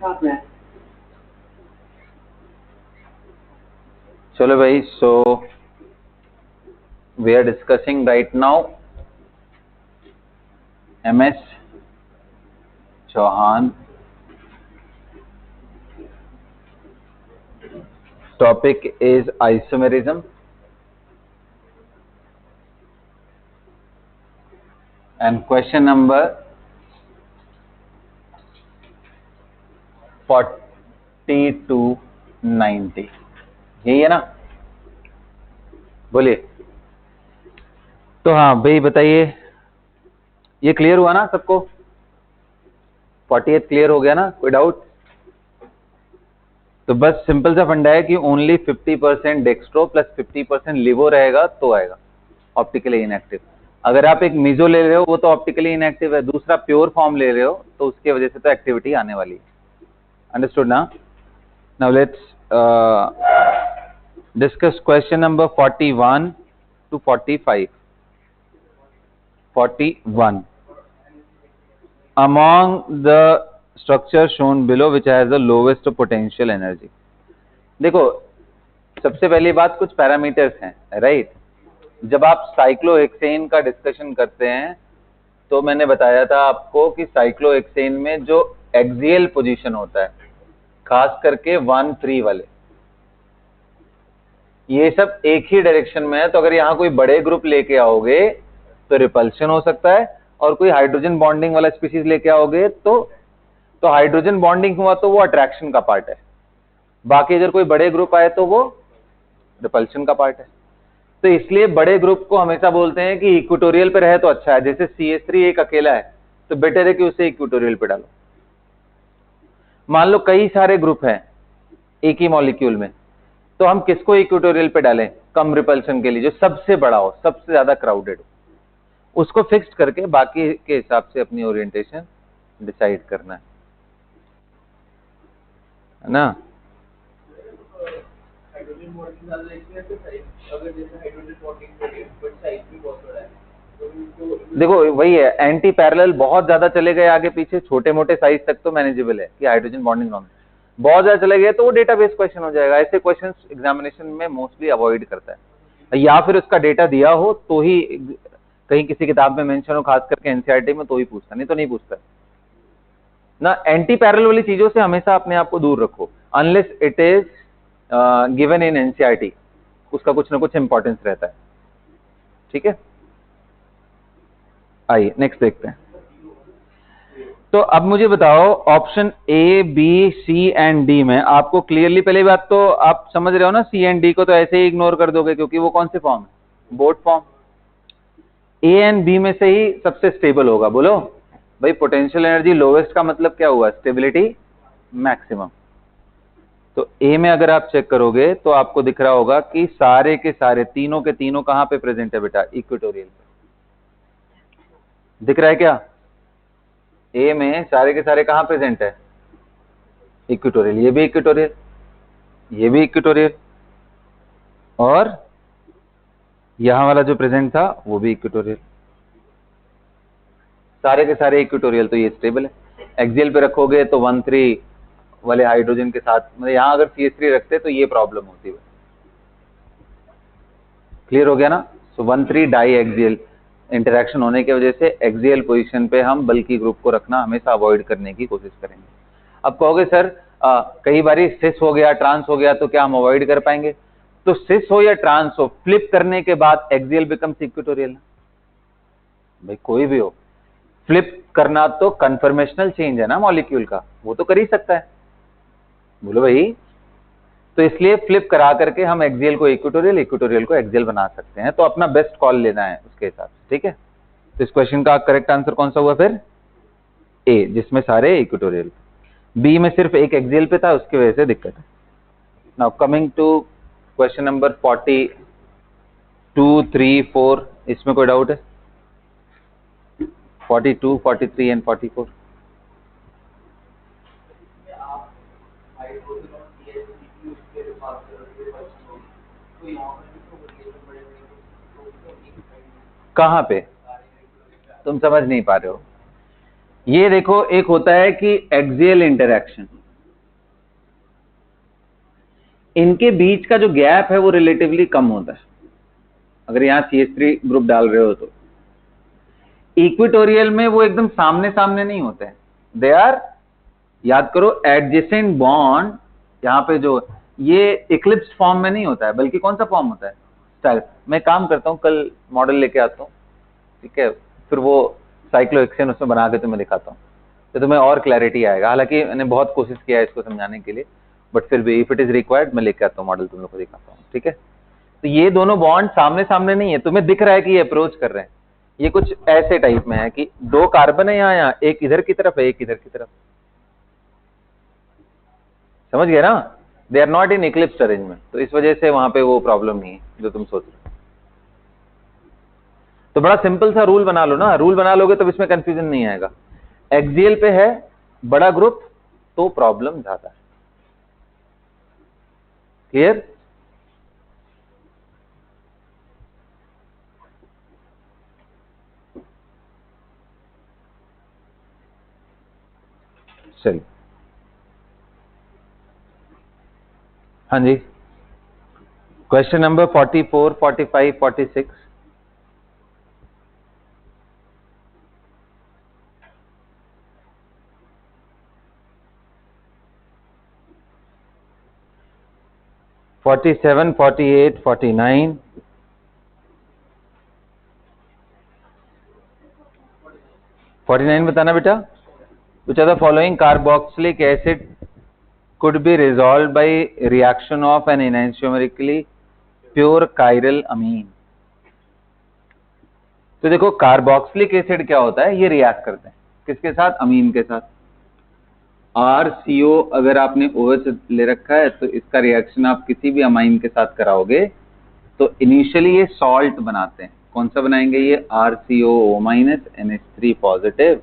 चलो भाई, so we are discussing right now MS Chauhan. Topic is isomerism and question number 40 to 90. यही है ना? बोलिए. तो हाँ भाई बताइए, ये क्लियर हुआ ना सबको? 48 क्लियर हो गया ना? कोई डाउट? तो बस सिंपल सा फंडा है कि ओनली 50% डेक्स्ट्रो प्लस 50% लिवो रहेगा तो आएगा ऑप्टिकली इनएक्टिव. अगर आप एक मीजो ले रहे हो वो तो ऑप्टिकली इनएक्टिव है, दूसरा प्योर फॉर्म ले रहे हो तो उसकी वजह से तो एक्टिविटी आने वाली है. अंडरस्टूड ना? Now let's discuss question number 41 to 45. 41. Among the structure shown below which has the lowest potential energy. देखो, सबसे पहली बात कुछ पैरामीटर्स हैं, राइट? जब आप साइक्लोहेक्सेन का डिस्कशन करते हैं तो मैंने बताया था आपको कि साइक्लोहेक्सेन में जो एक्सियल पोजीशन होता है, खास करके 1-3 वाले, ये सब एक ही डायरेक्शन में है. तो अगर यहाँ कोई बड़े ग्रुप लेके आओगे तो रिपल्शन हो सकता है, और कोई हाइड्रोजन बॉन्डिंग वाला स्पीशीज लेके आओगे तो हाइड्रोजन बॉन्डिंग हुआ तो वो अट्रैक्शन का पार्ट है, बाकी अगर कोई बड़े ग्रुप आए तो वो रिपल्शन का पार्ट है. तो इसलिए बड़े ग्रुप को हमेशा बोलते हैं कि इक्वेटोरियल पे रहे तो अच्छा है. जैसे CH3 एक अकेला है तो बेटर है कि उसे इक्वेटोरियल पे डालो. मान लो कई सारे ग्रुप हैं एक ही मॉलिक्यूल में, तो हम किसको इक्वेटोरियल पे डालें कम रिपल्शन के लिए? जो सबसे बड़ा हो, सबसे ज्यादा क्राउडेड हो, उसको फिक्स्ड करके बाकी के हिसाब से अपनी ओरिएंटेशन डिसाइड करना है ना? देखो वही है, एंटी पैरेलल बहुत ज्यादा चले गए आगे पीछे, छोटे मोटे साइज तक तो मैनेजेबल है कि हाइड्रोजन बॉन्डिंग नॉर्मल. बहुत ज्यादा चले गए तो वो डेटाबेस क्वेश्चन हो जाएगा. ऐसे क्वेश्चंस एग्जामिनेशन में मोस्टली अवॉइड करता है, या फिर उसका डेटा दिया हो तो ही, कहीं किसी किताब में मेंशन हो, खास करके एनसीईआरटी में, तो ही पूछता, नहीं तो नहीं पूछता ना. एंटी पैरेलल वाली चीजों से हमेशा अपने आप को दूर रखो, unless it is given in NCERT, उसका कुछ ना कुछ इंपॉर्टेंस रहता है. ठीक है, आइए नेक्स्ट देखते हैं. तो अब मुझे बताओ, option A, B, C and D में आपको क्लियरली, पहली बात तो आप समझ रहे हो ना, C एंड D को तो ऐसे ही इग्नोर कर दोगे क्योंकि वो कौन से फॉर्म है? Both form. A and B में से ही सबसे स्टेबल होगा. बोलो भाई, पोटेंशियल एनर्जी लोवेस्ट का मतलब क्या हुआ? Stability maximum. तो A में अगर आप चेक करोगे तो आपको दिख रहा होगा कि सारे के सारे, तीनों के तीनों कहां पे प्रेजेंट है बेटा? इक्वेटोरियल पे. दिख रहा है क्या? A में सारे के सारे कहां प्रेजेंट है? इक्वेटोरियल. ये भी इक्वेटोरियल, ये भी इक्वेटोरियल, और यहां वाला जो प्रेजेंट था वो भी इक्वेटोरियल. सारे के सारे इक्वेटोरियल. तो ये स्टेबल है. एक्सियल पे रखोगे तो 1-3 वाले हाइड्रोजन के साथ, मतलब यहां अगर CH3 रखते तो ये प्रॉब्लम होती है. क्लियर हो गया ना? सो 1-3 डाई एक्सियल इंटरेक्शन होने की वजह से एक्सियल पोजीशन पे हम बल्कि ग्रुप को रखना हमेशा अवॉइड करने की कोशिश करेंगे. अब कहोगे सर कई बार सिस हो गया, ट्रांस हो गया, तो क्या हम अवॉइड कर पाएंगे? तो सिस हो या ट्रांस हो, फ्लिप करने के बाद एक्सियल बिकम्स इक्वेटोरियल. भाई कोई भी हो, फ्लिप करना तो कन्फर्मेशनल चेंज है ना मॉलिक्यूल का, वो तो कर ही सकता है. बोलो भाई. तो इसलिए फ्लिप करा करके हम एक्सियल को इक्वेटोरियल, इक्वेटोरियल को एक्सियल बना सकते हैं. तो अपना बेस्ट कॉल लेना है उसके हिसाब से. ठीक है, तो इस क्वेश्चन का करेक्ट आंसर कौन सा हुआ फिर? A, जिसमें सारे इक्वेटोरियल. B में सिर्फ एक एक्सियल पे था, उसकी वजह से दिक्कत है. Now coming to question number 42, 3, 4. इसमें कोई डाउट है? 42, 43 एंड 44. कहां पे? तुम समझ नहीं पा रहे हो. ये देखो, एक होता है कि एक्सियल इंटरेक्शन, इनके बीच का जो गैप है वो रिलेटिवली कम होता है अगर यहाँ CH3 ग्रुप डाल रहे हो तो। इक्वेटोरियल में वो एकदम सामने सामने नहीं होते हैं, दे आर, याद करो, एडजेसेंट बॉन्ड। यहाँ पे जो ये इक्लिप्स फॉर्म में नहीं होता है, बल्कि कौन सा फॉर्म होता है, स्टाइल। मैं काम करता हूँ, कल मॉडल लेके आता हूँ, ठीक है, फिर वो साइक्लोहेक्सेन उसमें बना के तुम्हें दिखाता हूँ, तो तुम्हें और क्लैरिटी आएगा। हालांकि मैंने बहुत कोशिश किया है इसको समझाने के लिए, बट फिर भी इफ इट इज रिक्वायर्ड मैं लेके आता हूँ मॉडल, तुम लोग को दिखाता हूँ, ठीक है। तो ये दोनों बॉन्ड सामने सामने नहीं है, तुम्हें दिख रहा है कि ये अप्रोच कर रहे हैं। ये कुछ ऐसे टाइप में है कि दो कार्बन है यहाँ, एक इधर की तरफ है, एक इधर की तरफ, समझ गए ना। They are not in eclipse arrangement, तो इस वजह से वहां पे वो प्रॉब्लम नहीं है जो तुम सोच रहे हो। तो बड़ा सिंपल सा रूल बना लो ना, रूल बना लोगे तो इसमें कंफ्यूजन नहीं आएगा। एक्सियल पे है बड़ा ग्रुप तो प्रॉब्लम ज्यादा है। क्लियर? चलिए, हाँ जी, क्वेश्चन नंबर 44, 45, 46। फोर्टी सेवन, 48, 49, 49 बताना बेटा। Which of the following carboxylic acid could be resolved by reaction of an enantiomerically pure chiral amine? तो देखो कार्बोक्सिलिक एसिड क्या होता है, ये रिएक्ट करते हैं किसके साथ, अमीन के साथ। RCO अगर आपने OH ले रखा है तो इसका रिएक्शन आप किसी भी अमाइन के साथ कराओगे तो इनिशियली ये सॉल्ट बनाते हैं। कौन सा बनाएंगे ये, RCOO- NH3 positive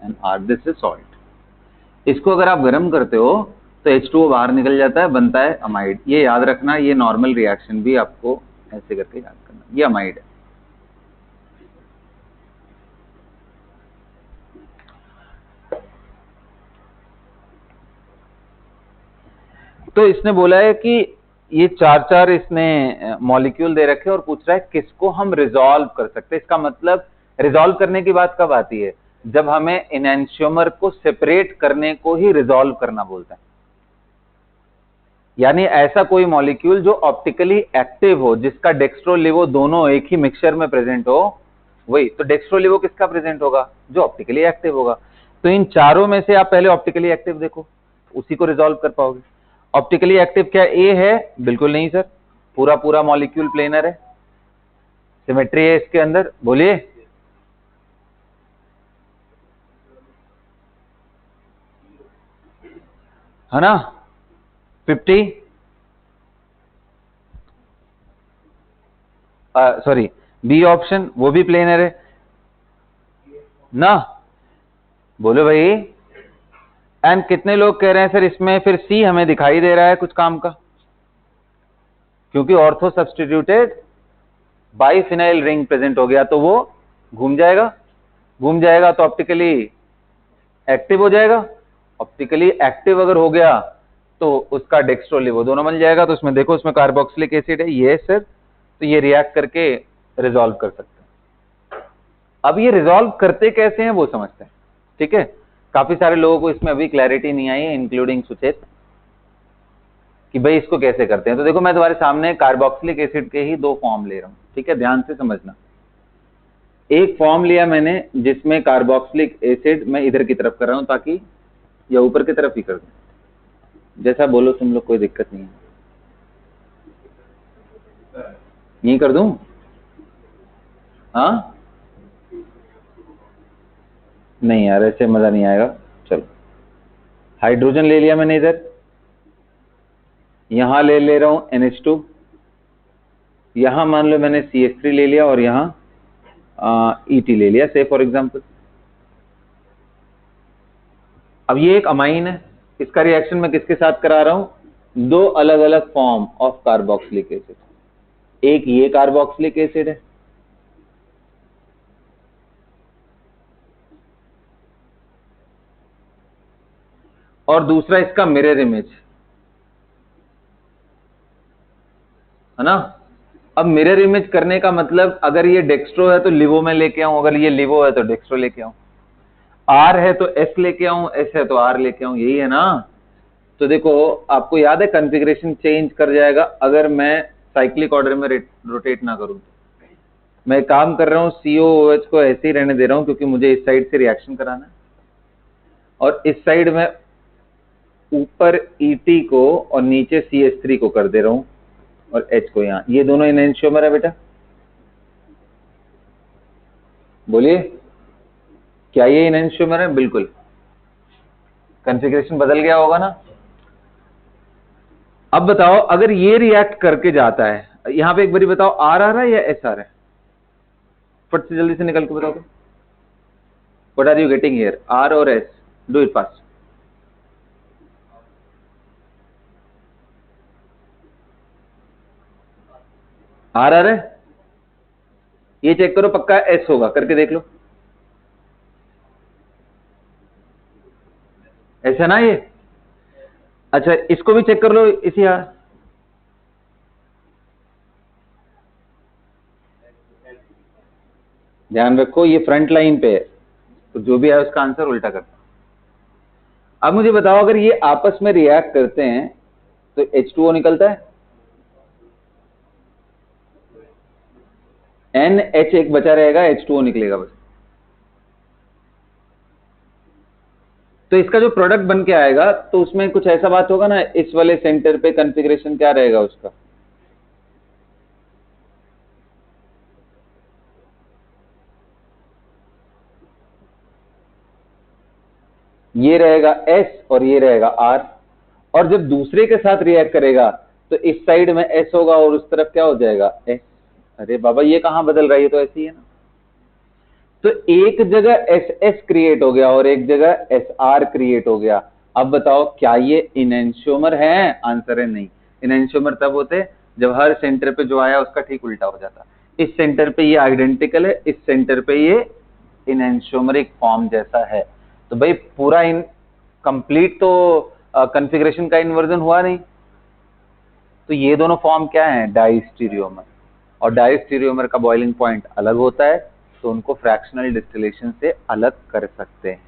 and R, this is salt. इसको अगर आप गर्म करते हो तो H2O बाहर निकल जाता है, बनता है अमाइड। ये याद रखना, ये नॉर्मल रिएक्शन भी आपको ऐसे करके याद करना, ये अमाइड है। तो इसने बोला है कि ये चार इसने मॉलिक्यूल दे रखे और पूछ रहा है किसको हम रिजॉल्व कर सकते हैं। इसका मतलब रिजॉल्व करने की बात कब आती है, जब हमें एनेंशियोमर को सेपरेट करने को ही रिजॉल्व करना बोलता है। यानी ऐसा कोई मॉलिक्यूल जो ऑप्टिकली एक्टिव हो, जिसका डेक्स्ट्रोलिवो दोनों एक ही मिक्सचर में प्रेजेंट हो, वही। तो डेक्स्ट्रोलिवो किसका प्रेजेंट होगा, जो ऑप्टिकली एक्टिव होगा। तो इन चारों में से आप पहले ऑप्टिकली एक्टिव देखो, उसी को रिजॉल्व कर पाओगे। ऑप्टिकली एक्टिव क्या ए है, बिल्कुल नहीं सर, पूरा पूरा मॉलिक्यूल प्लेनर है, सिमेट्री है इसके अंदर, बोलिए। है ना, 50, सॉरी, बी ऑप्शन वो भी प्लेनर है ना, बोलो भाई। एंड कितने लोग कह रहे हैं सर इसमें फिर सी हमें दिखाई दे रहा है कुछ काम का, क्योंकि ortho substituted biphenyl ring present हो गया, तो वो घूम जाएगा, घूम जाएगा तो ऑप्टिकली एक्टिव हो जाएगा। ऑप्टिकली एक्टिव अगर हो गया तो उसका डेक्स्ट्रोलिवो दोनों बन जाएगा। तो उसमें देखो, उसमें कार्बोक्सिलिक एसिड है, ये सर, तो ये रिएक्ट करके रिजॉल्व कर सकते हैं। अब ये रिजॉल्व करते कैसे हैं वो समझते हैं, ठीक है। काफी सारे लोगों को इसमें अभी क्लैरिटी नहीं आई है, इंक्लूडिंग सुचेत, कि भाई इसको कैसे करते हैं। तो देखो मैं तुम्हारे सामने कार्बोक्सिलिक एसिड के ही दो फॉर्म ले रहा हूं, ठीक है, ध्यान से समझना। एक फॉर्म लिया मैंने जिसमें कार्बोक्सिलिक एसिड मैं इधर की तरफ कर रहा हूं, ताकि या ऊपर की तरफ ही कर दूं, जैसा बोलो तुम लोग, कोई दिक्कत नहीं है। यही कर दूं, हाँ, नहीं यार ऐसे मजा नहीं आएगा। चलो, हाइड्रोजन ले लिया मैंने इधर, यहां ले रहा हूं NH2, यहां मान लो मैंने CH3 ले लिया और यहां ET ले लिया, से फॉर एग्जांपल। अब ये एक अमाइन है, इसका रिएक्शन मैं किसके साथ करा रहा हूं, दो अलग अलग फॉर्म ऑफ कार्बोक्सिलिक एसिड। एक ये कार्बोक्सिलिक एसिड है, और दूसरा इसका मिरर इमेज। है ना। अब मिरर इमेज करने का मतलब, अगर ये डेक्स्ट्रो है तो लिवो में लेके आऊं, अगर ये लिवो है तो डेक्स्ट्रो लेके आऊं, आर है तो एस लेके आऊं, एस है तो आर लेके आऊं, यही है ना। तो देखो आपको याद है कॉन्फ़िगरेशन चेंज कर जाएगा अगर मैं साइक्लिक ऑर्डर में रोटेट ना करूं। मैं काम कर रहा हूं COOH को ऐसे ही रहने दे रहा हूं क्योंकि मुझे इस साइड से रिएक्शन कराना है, और इस साइड में ऊपर ET को और नीचे CH3 को कर दे रहा हूं और H को यहां। ये दोनों इनएंशियोमर है बेटा, बोलिए क्या ये इनएंशियोमर है? बिल्कुल। कॉन्फ़िगरेशन बदल गया होगा ना। अब बताओ अगर ये रिएक्ट करके जाता है, यहां पे एक बारी बताओ आर आ रहा है या एस आ रहा है? फट से जल्दी से निकल के बताओ तो। What are you getting here, R और S? Do it fast. R आ रहा है? ये चेक करो पक्का एस होगा, करके देख लो। ऐसा ना ये। अच्छा इसको भी चेक कर लो इसी आर। ध्यान रखो ये फ्रंट लाइन पे है, तो जो भी है उसका आंसर उल्टा करता। अब मुझे बताओ अगर ये आपस में रिएक्ट करते हैं तो H2O निकलता है, NH एक बचा रहेगा, H2O निकलेगा बस। तो इसका जो प्रोडक्ट बन के आएगा तो उसमें कुछ ऐसा बात होगा ना, इस वाले सेंटर पे कॉन्फ़िगरेशन क्या रहेगा उसका? ये रहेगा S और ये रहेगा R, और जब दूसरे के साथ रिएक्ट करेगा तो इस साइड में S होगा और उस तरफ क्या हो जाएगा S। अरे बाबा ये कहां बदल रहा है, ये तो ऐसी है ना। तो एक जगह SS क्रिएट हो गया और एक जगह SR क्रिएट हो गया। अब बताओ क्या ये इनएंशियोमर है? आंसर है नहीं। इनएंशियोमर तब होते जब हर सेंटर पे जो आया उसका ठीक उल्टा हो जाता। इस सेंटर पे ये आइडेंटिकल है, इस सेंटर पे ये इनएंशियोमरिक फॉर्म जैसा है। तो भाई पूरा इन कंप्लीट तो कॉन्फ़िगरेशन का इन्वर्जन हुआ नहीं। तो ये दोनों फॉर्म क्या है? डाइस्टीरियोमर। और डाइस्टीरियोमर का बॉइलिंग पॉइंट अलग होता है, तो उनको फ्रैक्शनल डिस्टिलेशन से अलग कर सकते हैं।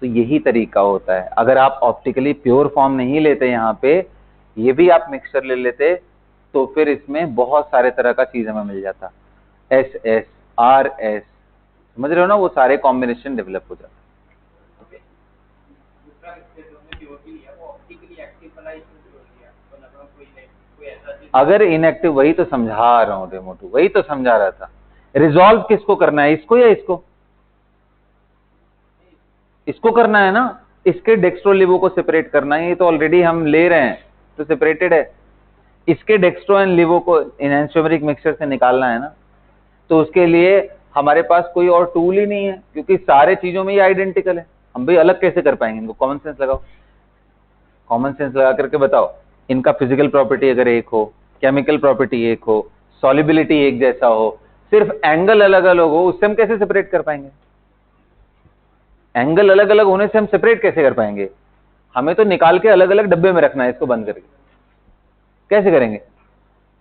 तो यही तरीका होता है। अगर आप ऑप्टिकली प्योर फॉर्म नहीं लेते यहाँ पे, ये भी आप मिक्सचर ले लेते, तो फिर इसमें बहुत सारे तरह का चीज हमें मिल जाता। SS, RS, समझ रहे हो ना, वो सारे कॉम्बिनेशन डेवलप हो जाते। अगर इनएक्टिव, वही तो समझा रहा हूँ रे मोटू, वही तो समझा रहा था। रिजॉल्व किसको करना है, इसको या इसको? इसको करना है ना। इसके डेक्स्ट्रो लिवो को सेपरेट करना है, ये तो ऑलरेडी हम ले रहे हैं तो सेपरेटेड है। इसके डेक्स्ट्रो एंड लिवो को इनएंशियोमरिक मिक्सचर से निकालना है ना। तो उसके लिए हमारे पास कोई और टूल ही नहीं है क्योंकि सारे चीजों में ये आइडेंटिकल है। हम भी अलग कैसे कर पाएंगे इनको? कॉमन सेंस लगाओ, कॉमन सेंस लगा करके बताओ। इनका फिजिकल प्रॉपर्टी अगर एक हो, केमिकल प्रॉपर्टी एक हो, सॉलिबिलिटी एक जैसा हो, सिर्फ एंगल अलग अलग हो, उससे हम कैसे सेपरेट कर पाएंगे? एंगल अलग अलग होने से हम सेपरेट कैसे कर पाएंगे? हमें तो निकाल के अलग अलग डब्बे में रखना है इसको बंद करके, कैसे करेंगे?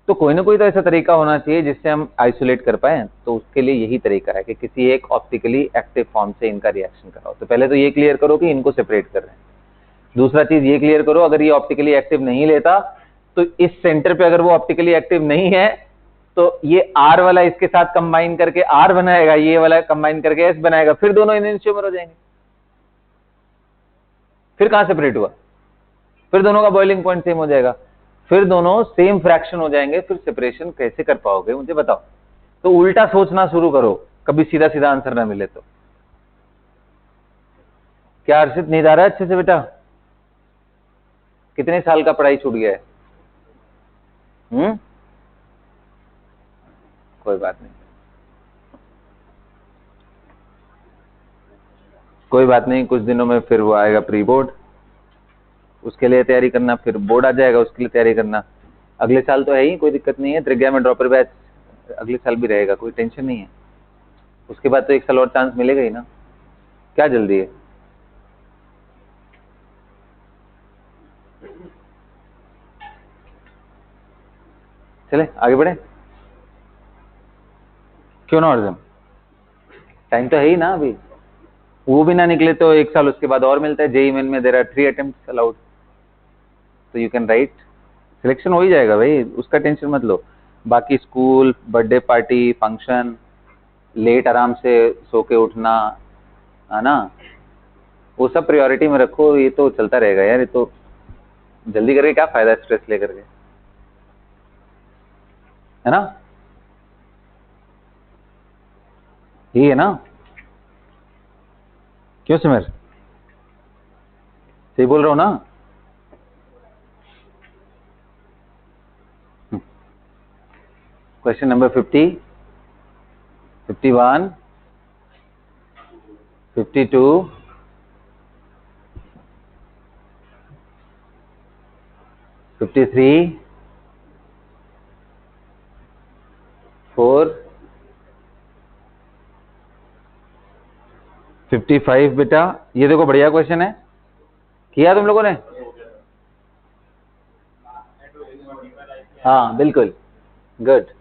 तो कोई ना कोई तो ऐसा तरीका होना चाहिए जिससे हम आइसोलेट कर पाए। तो उसके लिए यही तरीका है कि किसी एक ऑप्टिकली एक्टिव फॉर्म से इनका रिएक्शन कराओ। तो पहले तो ये क्लियर करो कि इनको सेपरेट कर रहे हैं। दूसरा चीज ये क्लियर करो, अगर ये ऑप्टिकली एक्टिव नहीं लेता तो इस सेंटर पे अगर वो ऑप्टिकली एक्टिव नहीं है तो ये R वाला इसके साथ कंबाइन करके R बनाएगा, ये वाला कंबाइन करके S बनाएगा, फिर दोनों इनएंशियोमर हो जाएंगे। फिर कहां सेपरेट हुआ? फिर दोनों का बॉइलिंग पॉइंट सेम हो जाएगा, फिर दोनों सेम फ्रैक्शन हो जाएंगे। फिर सेपरेशन कैसे कर पाओगे मुझे बताओ? तो उल्टा सोचना शुरू करो, कभी सीधा सीधा आंसर ना मिले तो। क्या हर्षित नींद आ रहा है अच्छे से बेटा? कितने साल का पढ़ाई छूट गया है? कोई बात नहीं, कोई बात नहीं, कुछ दिनों में फिर वो आएगा प्री बोर्ड, उसके लिए तैयारी करना। फिर बोर्ड आ जाएगा, उसके लिए तैयारी करना। अगले साल तो है ही, कोई दिक्कत नहीं है। त्रिज्या में ड्रॉपर बैच अगले साल भी रहेगा, कोई टेंशन नहीं है। उसके बाद तो एक साल और चांस मिलेगा ही ना, क्या जल्दी है? चले आगे बढ़े, क्यों ना अर्जुन, टाइम तो है ही ना अभी, वो भी ना निकले तो 1 साल उसके बाद और मिलता है। जेई मेन में देयर आर 3 अटेम्प्ट्स अलाउड, तो यू कैन राइट, सिलेक्शन हो ही जाएगा भाई, उसका टेंशन मत लो। बाकी school, birthday party, function, late आराम से सो के उठना, है ना, वो सब प्रायोरिटी में रखो, ये तो चलता रहेगा यार, ये तो जल्दी करके क्या फायदा स्ट्रेस लेकर के, है ना, यही है ना, क्यों सिमर, सही बोल रहा हूँ ना। क्वेश्चन नंबर 50, 51, 52, 53, 4, 55 बेटा, ये देखो बढ़िया क्वेश्चन है, किया तुम लोगों ने, हाँ बिल्कुल गुड।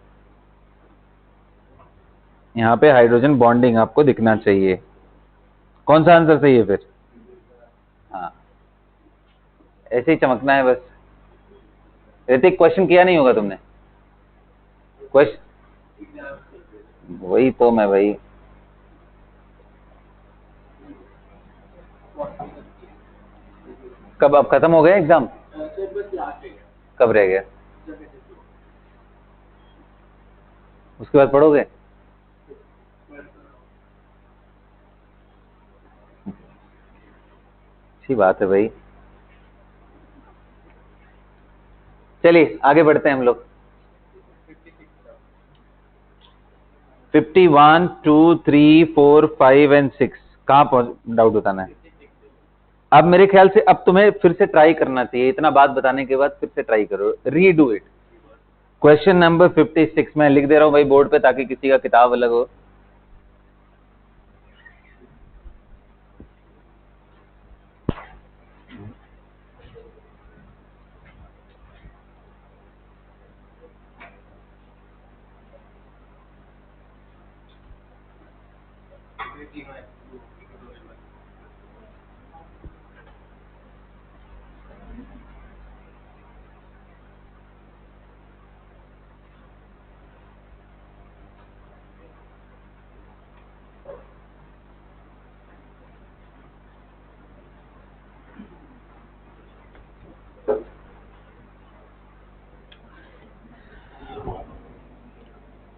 यहाँ पे हाइड्रोजन बॉन्डिंग आपको दिखना चाहिए, कौन सा आंसर सही है फिर, हाँ ऐसे ही चमकना है बस। ऋतिक क्वेश्चन किया नहीं होगा तुमने, क्वेश्चन वही तो मैं भाई, कब अब खत्म हो गया एग्जाम, कब रह गया, उसके बाद पढ़ोगे, अच्छी बात है भाई। चलिए आगे बढ़ते हैं हम लोग। 51, 2, 3, 4, 5 एंड 6 कहाँ डाउट बताना है। अब मेरे ख्याल से अब तुम्हें फिर से ट्राई करना चाहिए, इतना बात बताने के बाद फिर से ट्राई करो, रीडू इट। क्वेश्चन नंबर 56 मैं लिख दे रहा हूं भाई बोर्ड पे, ताकि किसी का किताब अलग हो।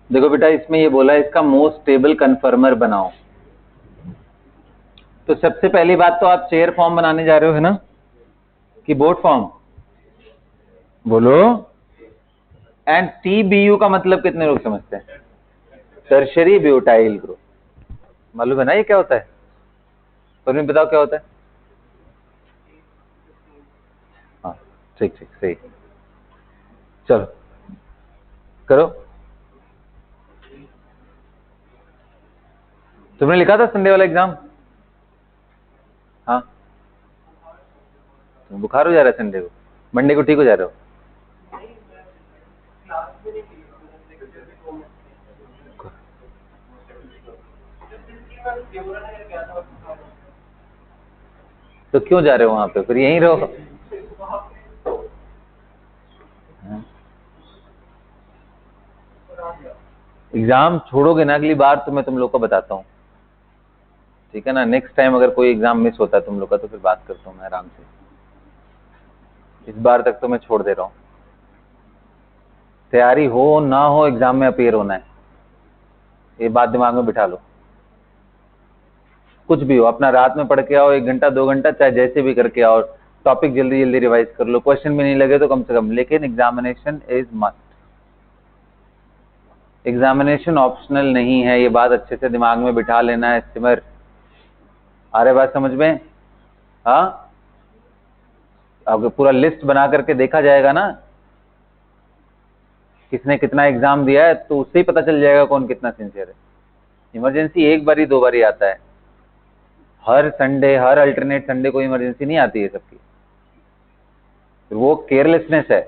देखो बेटा, इसमें ये बोला है इसका मोस्ट स्टेबल कन्फर्मर बनाओ। तो सबसे पहली बात तो आप चेयर फॉर्म बनाने जा रहे हो, है ना, कि बोर्ड फॉर्म, बोलो। एंड TBU का मतलब कितने लोग समझते हैं, टर्शरी ब्यूटाइल ग्रुप, मालूम है ना ये क्या होता है, तो तुम्हें बताओ क्या होता है। हाँ ठीक ठीक सही, चलो करो। तुमने लिखा था संडे वाला एग्जाम, हाँ तुम बुखार हो जा रहा है संडे को, मंडे को ठीक हो जा रहे हो, तो क्यों जा रहे हो वहां पे, फिर यहीं रहो। एग्जाम छोड़ोगे ना अगली बार, तो मैं तुम लोग को बताता हूँ, ठीक है ना, नेक्स्ट टाइम अगर कोई एग्जाम मिस होता है तुम लोग का, तो फिर बात करता हूँ मैं आराम से, इस बार तक तो मैं छोड़ दे रहा हूँ। तैयारी हो ना हो एग्जाम में अपीयर होना है, ये बात दिमाग में बिठा लो। कुछ भी हो, अपना रात में पढ़ के आओ 1 घंटा 2 घंटा, चाहे जैसे भी करके आओ, टॉपिक जल्दी जल्दी रिवाइज कर लो, क्वेश्चन भी नहीं लगे तो कम से कम, लेकिन examination is must, examination optional नहीं है, ये बात अच्छे से दिमाग में बिठा लेना है सिमर, आ रहे बात समझ में, हाँ आपको पूरा लिस्ट बना करके देखा जाएगा ना, किसने कितना एग्जाम दिया है, तो उससे ही पता चल जाएगा कौन कितना सिंसियर है। इमरजेंसी 1 बार ही 2 बार ही आता है, हर संडे हर अल्टरनेट संडे को इमरजेंसी नहीं आती है सबकी, फिर वो केयरलेसनेस है,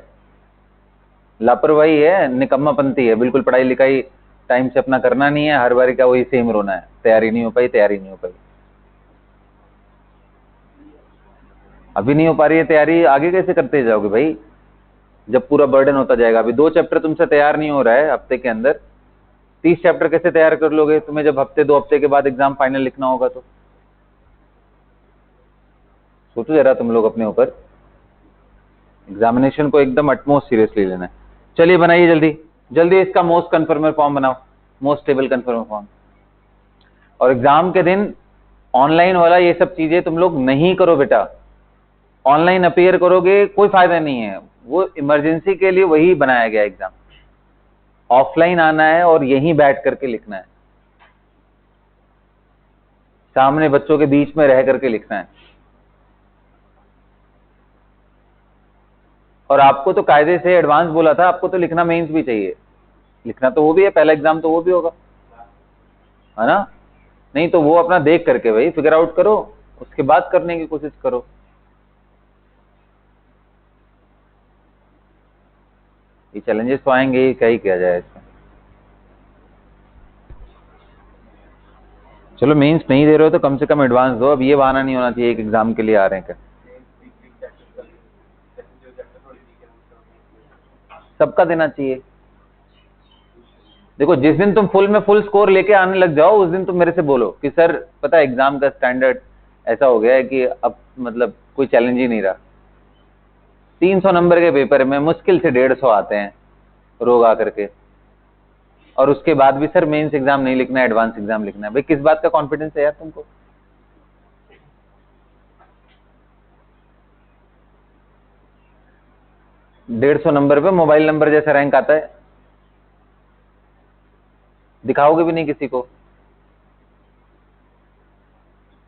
लापरवाही है, निकम्मापंती है, बिल्कुल पढ़ाई लिखाई टाइम से अपना करना नहीं है, हर बारी का वही सेम रोना है, तैयारी नहीं हो पाई, तैयारी नहीं हो पाई। अभी नहीं हो पा रही है तैयारी, आगे कैसे करते जाओगे भाई, जब पूरा बर्डन होता जाएगा। अभी 2 चैप्टर तुमसे तैयार नहीं हो रहा है हफ्ते के अंदर, 30 चैप्टर कैसे तैयार कर लोगे तुम्हें, जब हफ्ते 2 हफ्ते के बाद एग्जाम फाइनल लिखना होगा तो। सोचो जरा तुम लोग अपने ऊपर, एग्जामिनेशन को एकदम अटमोस्ट सीरियसली लेना है। चलिए बनाइए जल्दी जल्दी इसका मोस्ट कन्फर्मर फॉर्म बनाओ, मोस्ट स्टेबल कन्फर्मर फॉर्म। और एग्जाम के दिन ऑनलाइन वाला ये सब चीजें तुम लोग नहीं करो बेटा, ऑनलाइन अपीयर करोगे कोई फायदा नहीं है, वो इमरजेंसी के लिए वही बनाया गया एग्जाम। ऑफलाइन आना है और यहीं बैठ करके लिखना है, सामने बच्चों के बीच में रह करके लिखना है। और आपको तो कायदे से एडवांस बोला था, आपको तो लिखना मेंस भी चाहिए, लिखना तो वो भी है, पहला एग्जाम तो वो भी होगा, है ना। नहीं तो वो अपना देख करके भाई फिगर आउट करो, उसके बाद करने की कोशिश करो। ये चैलेंजेस तो आएंगे, क्या ही किया जाए इसमें। चलो मेंस नहीं दे रहे हो तो कम से कम एडवांस दो, अब ये बहाना नहीं होना चाहिए एक एग्जाम के लिए आ रहे हैं क्या। सबका देना चाहिए। देखो जिस दिन तुम फुल में फुल स्कोर लेके आने लग जाओ उस दिन तुम मेरे से बोलो कि सर पता है एग्जाम का स्टैंडर्ड ऐसा हो गया है कि अब मतलब कोई चैलेंज ही नहीं रहा, 300 नंबर के पेपर में मुश्किल से 150 आते हैं रोग आकर के, और उसके बाद भी सर मेंस एग्जाम नहीं लिखना है, एडवांस एग्जाम लिखना है। भाई किस बात का कॉन्फिडेंस है यार तुमको। डेढ़ सौ नंबर पे मोबाइल नंबर जैसा रैंक आता है, दिखाओगे भी नहीं किसी को,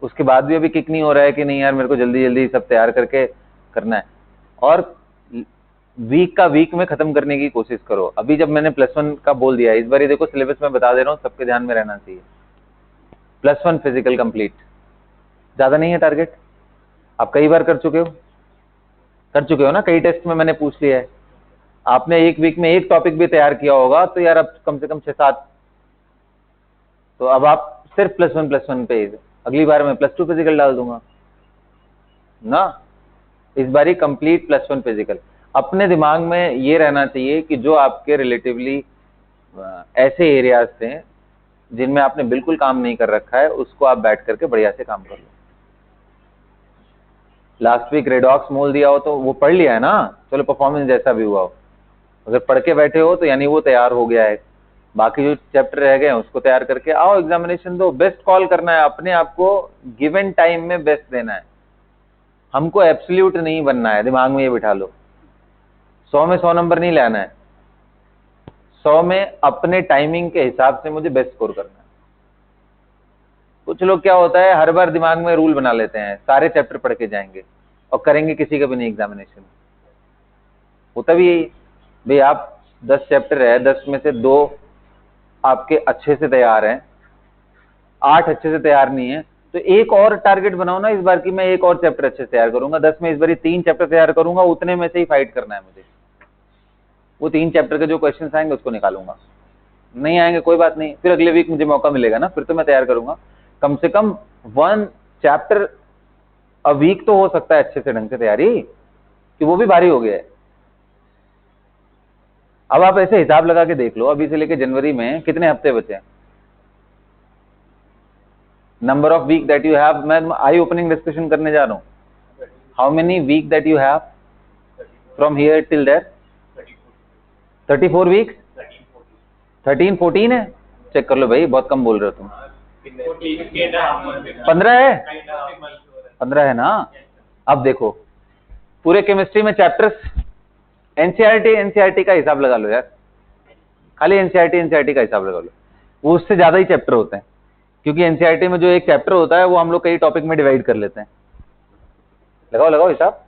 उसके बाद भी अभी किक नहीं हो रहा है कि नहीं यार मेरे को जल्दी जल्दी सब तैयार करके करना है। और वीक का वीक में खत्म करने की कोशिश करो। अभी जब मैंने +1 का बोल दिया है, इस बार ये देखो सिलेबस में बता दे रहा हूँ, सबके ध्यान में रहना चाहिए। +1 फिजिकल कंप्लीट, ज्यादा नहीं है टारगेट, आप कई बार कर चुके हो ना, कई टेस्ट में मैंने पूछ लिया है। आपने एक वीक में एक टॉपिक भी तैयार किया होगा तो यार अब कम से कम 6-7, तो अब आप सिर्फ +1 पे, अगली बार मैं +2 फिजिकल डाल दूंगा ना। इस बार ही कंप्लीट +1 फिजिकल। अपने दिमाग में ये रहना चाहिए कि जो आपके रिलेटिवली ऐसे एरियाज थे जिनमें आपने बिल्कुल काम नहीं कर रखा है, उसको आप बैठ करके बढ़िया से काम कर लो। लास्ट वीक रेडॉक्स मोल दिया हो तो वो पढ़ लिया है ना, चलो परफॉर्मेंस जैसा भी हुआ हो, अगर पढ़ के बैठे हो तो यानी वो तैयार हो गया है। बाकी जो चैप्टर रह गए हैं उसको तैयार करके आओ, एग्जामिनेशन दो, बेस्ट कॉल करना है, अपने आप को गिवन टाइम में बेस्ट देना है। हमको एब्सोल्यूट नहीं बनना है, दिमाग में ये बिठा लो। 100 में 100 नंबर नहीं लाना है, 100 में अपने टाइमिंग के हिसाब से मुझे बेस्ट स्कोर करना है। कुछ लोग क्या होता है हर बार दिमाग में रूल बना लेते हैं, सारे चैप्टर पढ़ के जाएंगे और करेंगे किसी का भी नहीं एग्जामिनेशन। होता भी यही भाई, आप 10 चैप्टर है, 10 में से 2 आपके अच्छे से तैयार हैं, 8 अच्छे से तैयार नहीं है, तो एक और टारगेट बनाओ ना इस बार की मैं एक और चैप्टर अच्छे से तैयार करूंगा। 10 में इस बार 3 चैप्टर तैयार करूंगा, उतने में से ही फाइट करना है मुझे। वो 3 चैप्टर के जो क्वेश्चन आएंगे उसको निकालूंगा, नहीं आएंगे कोई बात नहीं, फिर अगले वीक मुझे मौका मिलेगा ना, फिर तो मैं तैयार करूंगा। कम से कम 1 चैप्टर अ वीक तो हो सकता है अच्छे से ढंग से तैयारी, कि वो भी भारी हो गया है। अब आप ऐसे हिसाब लगा के देख लो, अभी से लेके जनवरी में कितने हफ्ते बचे हैं, number of week that you have. मैं आई ओपनिंग डिस्कशन करने जा रहा हूं, how many week that you have from here till there, 34 weeks, 13-14 है, चेक कर लो भाई, बहुत कम बोल रहे हो तुम। 15 है, 15 है ना। अब देखो पूरे केमिस्ट्री में चैप्टर्स, एनसीईआरटी का हिसाब लगा लो यार, खाली एनसीईआरटी का हिसाब लगा लो, वो उससे ज्यादा ही चैप्टर होते हैं, क्योंकि एनसीईआरटी में जो एक चैप्टर होता है वो हम लोग कई टॉपिक में डिवाइड कर लेते हैं। लगाओ हिसाब,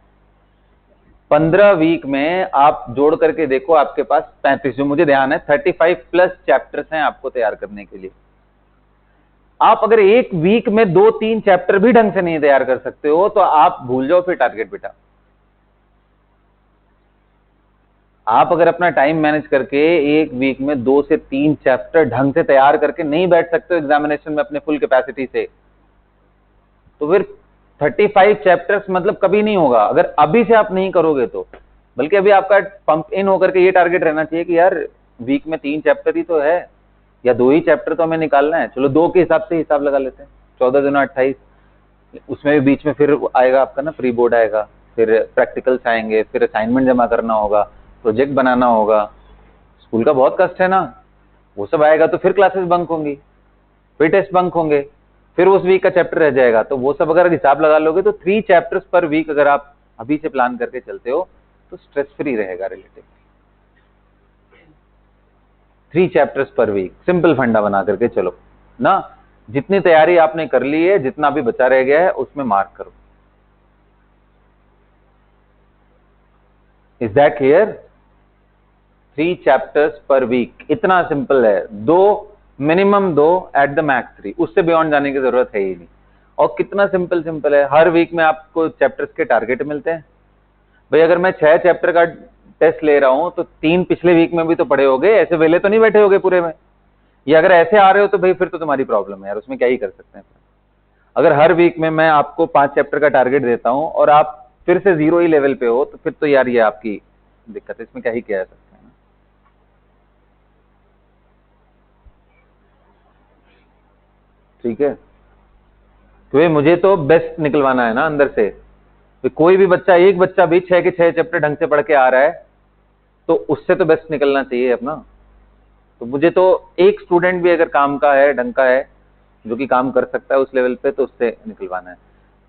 15 वीक में आप जोड़ करके देखो आपके पास 35, जो मुझे ध्यान है 35+ चैप्टर्स हैं आपको तैयार करने के लिए। आप अगर एक वीक में 2-3 चैप्टर भी ढंग से नहीं तैयार कर सकते हो तो आप भूल जाओ फिर टारगेट बेटा। आप अगर अपना टाइम मैनेज करके एक वीक में 2 से 3 चैप्टर ढंग से तैयार करके नहीं बैठ सकते हो एग्जामिनेशन में अपने फुल कैपेसिटी से, तो फिर 35 चैप्टर्स मतलब कभी नहीं होगा अगर अभी से आप नहीं करोगे तो। बल्कि अभी आपका पंप इन होकर के ये टारगेट रहना चाहिए कि यार वीक में 3 चैप्टर ही तो है या 2 ही चैप्टर तो हमें निकालना है, चलो 2 के हिसाब से हिसाब लगा लेते हैं, 14 दूना 28, उसमें भी बीच में फिर आएगा आपका ना प्री बोर्ड आएगा, फिर प्रैक्टिकल्स आएंगे, फिर असाइनमेंट जमा करना होगा, प्रोजेक्ट बनाना होगा, स्कूल का बहुत कष्ट है ना, वो सब आएगा तो फिर क्लासेस बंक होंगी, फिर टेस्ट बंक होंगे, फिर उस वीक का चैप्टर रह जाएगा। तो वो सब अगर हिसाब लगा लोगे तो 3 चैप्टर्स पर वीक अगर आप अभी से प्लान करके चलते हो तो स्ट्रेस फ्री रहेगा रिलेटिव। 3 चैप्टर्स पर वीक सिंपल फंडा बना करके चलो ना, जितनी तैयारी आपने कर ली है, जितना भी बचा रह गया है उसमें मार्क करो। Is that clear? 3 चैप्टर्स पर वीक, इतना सिंपल है, 2 मिनिमम 2 एट द मैक्स 3, उससे बियॉन्ड जाने की जरूरत है ही नहीं। और कितना सिंपल है, हर वीक में आपको चैप्टर्स के टारगेट मिलते हैं। भाई अगर मैं 6 चैप्टर का टेस्ट ले रहा हूं तो 3 पिछले वीक में भी तो पढ़े होगे, ऐसे वेले तो नहीं बैठे होगे पूरे में। या अगर ऐसे आ रहे हो तो भाई फिर तो तुम्हारी प्रॉब्लम है यार, उसमें क्या ही कर सकते हैं। अगर हर वीक में मैं आपको 5 चैप्टर का टारगेट देता हूं और आप फिर से 0 ही लेवल पे हो तो फिर तो यार ये आपकी दिक्कत है, इसमें क्या ही किया जा सकता है ना। ठीक है, तो मुझे तो बेस्ट निकलवाना है ना अंदर से। तो कोई भी बच्चा, एक बच्चा भी 6 के 6 चैप्टर ढंग से पढ़ के आ रहा है तो उससे तो बेस्ट निकलना चाहिए अपना। तो मुझे तो एक स्टूडेंट भी अगर काम का है, ढंग का है, जो कि काम कर सकता है उस लेवल पे, तो उससे निकलवाना है।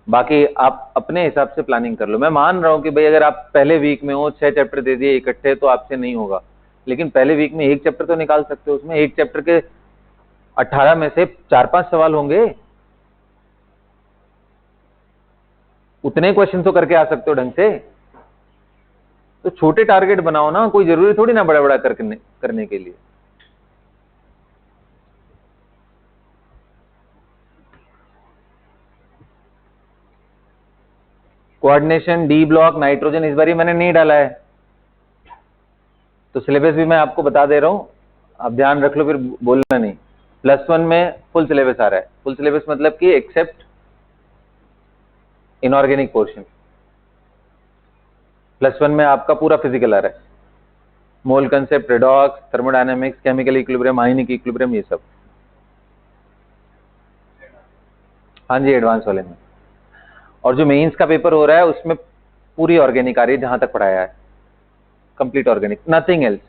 बाकी आप अपने हिसाब से प्लानिंग कर लो। मैं मान रहा हूं कि भाई अगर आप पहले वीक में हो 6 चैप्टर दे दिए इकट्ठे तो आपसे नहीं होगा, लेकिन पहले वीक में 1 चैप्टर तो निकाल सकते हो। उसमें एक चैप्टर के 18 में से 4-5 सवाल होंगे, उतने क्वेश्चन तो करके आ सकते हो ढंग से। तो छोटे टारगेट बनाओ ना, कोई जरूरी थोड़ी ना बड़ा बड़ा करने के लिए। कोऑर्डिनेशन, डी ब्लॉक, नाइट्रोजन इस बार मैंने नहीं डाला है, तो सिलेबस भी मैं आपको बता दे रहा हूं, आप ध्यान रख लो फिर बोलना नहीं। +1 में फुल सिलेबस आ रहा है। फुल सिलेबस मतलब कि एक्सेप्ट इनऑर्गेनिक पोर्शन। +1 में आपका पूरा फिजिकल आ रहा है, मोल concept, redox, thermodynamics, chemical equilibrium, ionic equilibrium, ये सब। हाँ जी, एडवांस वाले में। और जो मेंस का पेपर हो रहा है उसमें पूरी ऑर्गेनिक आ रही है, जहां तक पढ़ाया है, complete organic, nothing else,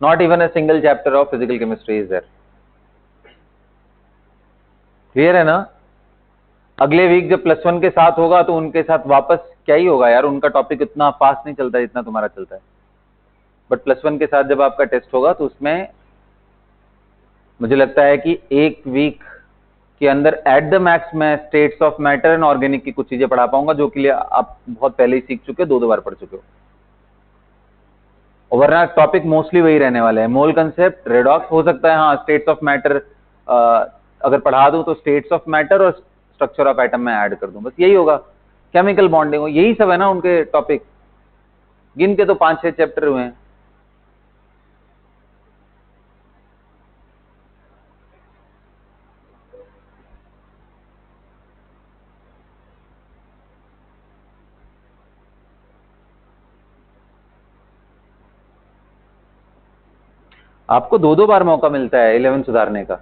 not even a single chapter of physical chemistry is there. Clear है ना? अगले वीक जब +1 के साथ होगा तो उनके साथ वापस क्या ही होगा यार, उनका टॉपिक इतना फास्ट नहीं चलता जितना तुम्हारा चलता है। बट +1 के साथ जब आपका टेस्ट होगा तो उसमें मुझे लगता है कि एक वीक के अंदर एट द मैक्स मैं states of matter and organic की कुछ चीजें पढ़ा पाऊंगा, जो के लिए आप बहुत पहले ही सीख चुके हो, 2 बार पढ़ चुके हो। वरना टॉपिक मोस्टली वही रहने वाले हैं, मोल कंसेप्ट, रेडॉक्स, हो सकता है हाँ स्टेट्स ऑफ मैटर अगर पढ़ा दूं तो स्टेट्स ऑफ मैटर और स्ट्रक्चर ऑफ एटम में ऐड कर दूं, बस यही होगा। केमिकल बॉन्डिंग हो, यही सब है ना उनके टॉपिक, गिन के तो 5-6 चैप्टर हुए हैं। आपको 2-2 बार मौका मिलता है 11 सुधारने का।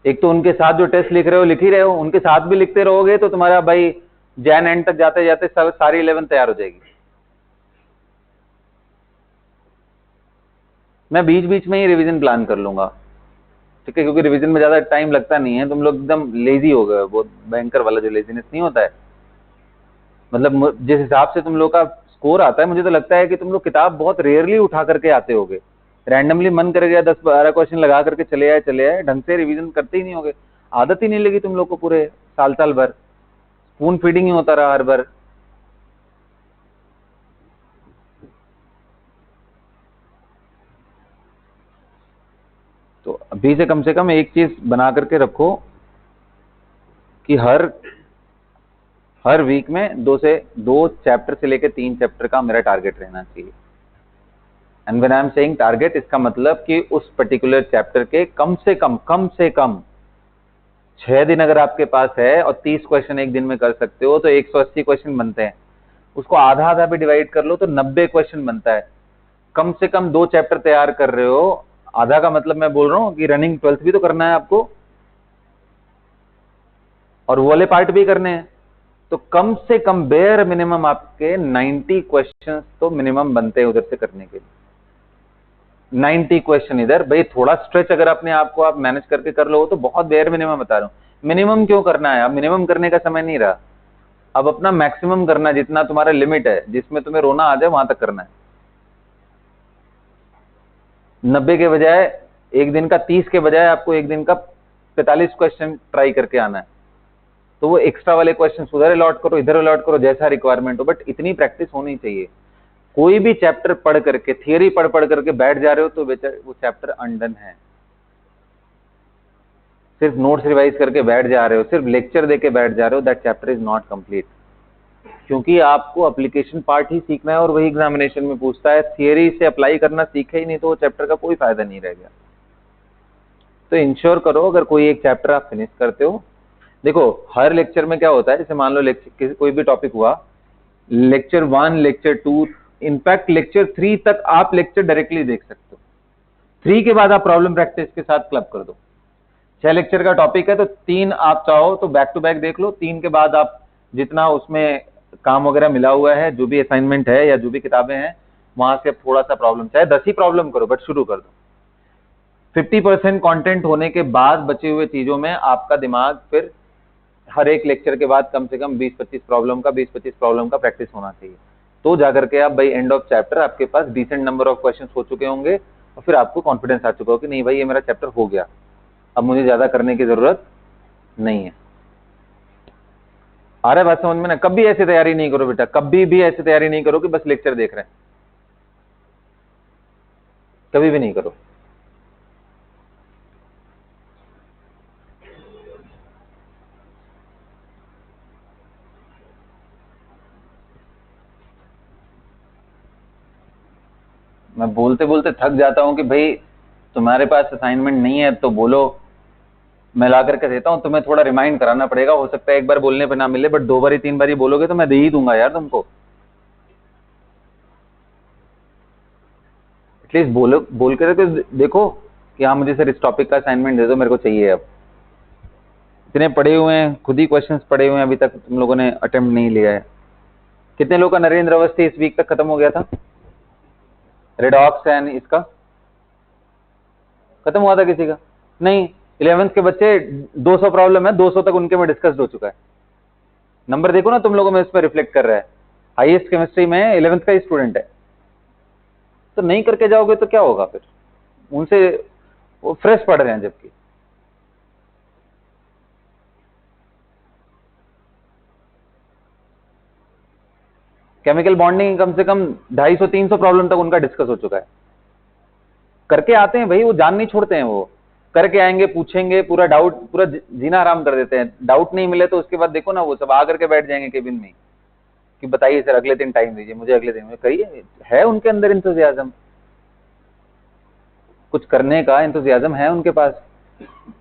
एक तो उनके साथ जो टेस्ट लिख रहे हो लिख ही रहे हो, उनके साथ भी लिखते रहोगे तो तुम्हारा भाई जैन एंड तक जाते जाते सारी 11 तैयार हो जाएगी। मैं बीच बीच में ही रिवीजन प्लान कर लूंगा, ठीक है, क्योंकि रिवीजन में ज्यादा टाइम लगता नहीं है। तुम लोग एकदम लेजी हो गए, बहुत भयंकर वाला जो लेजीनेस नहीं होता है, मतलब जिस हिसाब से तुम लोग का स्कोर आता है, मुझे तो लगता है कि तुम लोग किताब बहुत रेयरली उठा करके आते होगे, रैंडमली मन कर गया 10-12 क्वेश्चन लगा करके चले आए, ढंग से रिवीजन करते ही नहीं होगे। आदत ही नहीं लगी तुम लोग को, पूरे साल भर स्पून फीडिंग ही होता रहा हर बार। तो अभी से कम एक चीज बना करके रखो कि हर हर वीक में 2 चैप्टर से लेकर 3 चैप्टर का मेरा टारगेट रहना चाहिए। And when I am saying target, इसका मतलब कि उस पर्टिकुलर चैप्टर के कम से कम 6 दिन अगर आपके पास है और 30 क्वेश्चन एक दिन में कर सकते हो तो 180 क्वेश्चन बनते हैं। उसको आधा आधा भी डिवाइड कर लो तो 90 क्वेश्चन बनता है। कम से कम 2 चैप्टर तैयार कर रहे हो, आधा का मतलब मैं बोल रहा हूं कि रनिंग 12th भी तो करना है आपको और वो वाले पार्ट भी करने हैं। तो कम से कम बेयर मिनिमम आपके 90 क्वेश्चंस तो मिनिमम बनते हैं उधर से करने के लिए। 90 क्वेश्चन इधर, भाई थोड़ा स्ट्रेच अगर अपने आप को आप मैनेज करके कर लो तो बहुत बेयर मिनिमम बता रहा हूं। मिनिमम क्यों करना है? अब मिनिमम करने का समय नहीं रहा, अब अपना मैक्सिमम करना, जितना तुम्हारा लिमिट है, जिसमें तुम्हें रोना आ जाए वहां तक करना है। 90 के बजाय एक दिन का 30 के बजाय आपको एक दिन का 45 क्वेश्चन ट्राई करके आना है। तो वो एक्स्ट्रा वाले क्वेश्चन उधर अलॉट करो, इधर अलॉट करो, जैसा रिक्वायरमेंट हो, बट इतनी प्रैक्टिस होनी चाहिए। कोई भी चैप्टर पढ़ करके, थियरी पढ़ करके बैठ जा रहे हो तो वो चैप्टर अनडन है। सिर्फ नोट्स रिवाइज करके बैठ जा रहे हो, सिर्फ लेक्चर देके बैठ जा रहे हो, that chapter is not complete. क्योंकि आपको एप्लीकेशन पार्ट ही सीखना है और वही एग्जामिनेशन में पूछता है। थियरी से अप्लाई करना सीखे ही नहीं तो वो चैप्टर का कोई फायदा नहीं रह गया। तो इंश्योर करो अगर कोई एक चैप्टर आप फिनिश करते हो। देखो हर लेक्चर में क्या होता है, जैसे मान लो लेक्चर कोई भी टॉपिक हुआ, लेक्चर 1, लेक्चर 2, इनफैक्ट लेक्चर 3 तक आप लेक्चर डायरेक्टली देख सकते हो। 3 के बाद आप प्रॉब्लम प्रैक्टिस के साथ क्लब कर दो। 6 लेक्चर का टॉपिक है तो 3 आप चाहो तो बैक टू बैक देख लो। 3 के बाद आप जितना उसमें काम वगैरह मिला हुआ है, जो भी असाइनमेंट है या जो भी किताबें हैं, वहां से थोड़ा सा प्रॉब्लम, चाहे 10 ही प्रॉब्लम करो बट शुरू कर दो। 50% कंटेंट होने के बाद बचे हुए चीजों में आपका दिमाग फिर हर एक लेक्चर के बाद कम से कम 20-25 प्रॉब्लम का प्रैक्टिस होना चाहिए। तो जाकर के आप बाई एंड ऑफ चैप्टर आपके पास डिसेंट नंबर ऑफ क्वेश्चंस हो चुके होंगे और फिर आपको कॉन्फिडेंस आ चुका हो कि नहीं भाई ये मेरा चैप्टर हो गया, अब मुझे ज्यादा करने की जरूरत नहीं है। आ रहा है बात समझ में ना? कभी ऐसी तैयारी नहीं करो बेटा, कभी भी ऐसी तैयारी नहीं करो कि बस लेक्चर देख रहे हैं, कभी भी नहीं करो। मैं बोलते बोलते थक जाता हूं कि भाई तुम्हारे पास असाइनमेंट नहीं है तो बोलो, मैं ला करके देता हूं। तुम्हें थोड़ा रिमाइंड कराना पड़ेगा, हो सकता है एक बार बोलने पे ना मिले, बट 2 बारी 3 बारी बोलोगे तो मैं दे ही दूंगा यार तुमको। एटलीस्ट बोल के तो देखो कि हाँ मुझे सर इस टॉपिक का असाइनमेंट दे दो, मेरे को चाहिए। अब इतने पढ़े हुए हैं, खुद ही क्वेश्चंस पढ़े हुए हैं, अभी तक तुम लोगों ने अटेम्प्ट नहीं लिया है। कितने लोग का नरेंद्र अवस्थी इस वीक तक खत्म हो गया था? रेडॉक्स एंड इसका खत्म हुआ था किसी का? नहीं। 11th के बच्चे 200 प्रॉब्लम है, 200 तक उनके में डिस्कस्ड हो चुका है। नंबर देखो ना तुम लोगों में, इस पर रिफ्लेक्ट कर रहा है। हाईएस्ट केमिस्ट्री में 11th का ही स्टूडेंट है। तो नहीं करके जाओगे तो क्या होगा फिर? उनसे वो फ्रेश पढ़ रहे हैं, जबकि केमिकल बॉन्डिंग कम से कम 250-300 प्रॉब्लम तक उनका डिस्कस हो चुका है। करके आते हैं भाई, वो जान नहीं छोड़ते हैं। वो करके आएंगे, पूछेंगे, पूरा डाउट, पूरा जीना आराम कर देते हैं। डाउट नहीं मिले तो उसके बाद देखो ना, वो सब आकर के बैठ जाएंगे केबिन में कि बताइए सर अगले दिन टाइम दीजिए मुझे, अगले दिन में करिए। है उनके अंदर इंतजियाज्म, कुछ करने का इंतजियाज्म है उनके पास।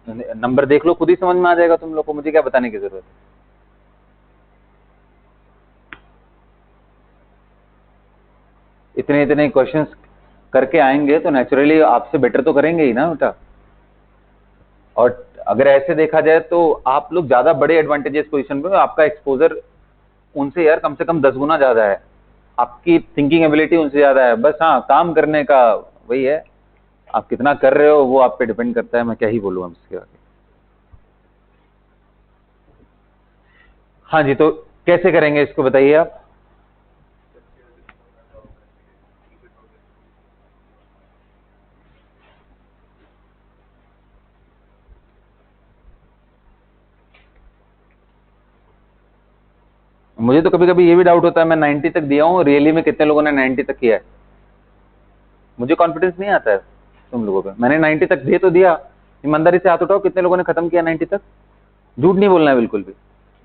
नंबर देख लो, खुद ही समझ में आ जाएगा तुम लोग को, मुझे क्या बताने की जरूरत है। इतने इतने क्वेश्चंस करके आएंगे तो नेचुरली आपसे बेटर तो करेंगे ही ना बेटा। और अगर ऐसे देखा जाए तो आप लोग ज्यादा बड़े एडवांटेजेस पोजीशन पे हो, आपका एक्सपोजर उनसे यार कम से कम 10 गुना ज्यादा है, आपकी थिंकिंग एबिलिटी उनसे ज्यादा है। बस हाँ, काम करने का वही है, आप कितना कर रहे हो वो आप पे डिपेंड करता है। मैं क्या ही बोलूँ हम इसके आगे। हाँ जी, तो कैसे करेंगे इसको बताइए आप। मुझे तो कभी कभी ये भी डाउट होता है, मैं 90 तक दिया हूँ, रियली में कितने लोगों ने 90 तक किया है? मुझे कॉन्फिडेंस नहीं आता है तुम लोगों पे। मैंने 90 तक दे तो दिया, ईमानदारी से हाथ उठाओ कितने लोगों ने खत्म किया 90 तक। झूठ नहीं बोलना है बिल्कुल भी।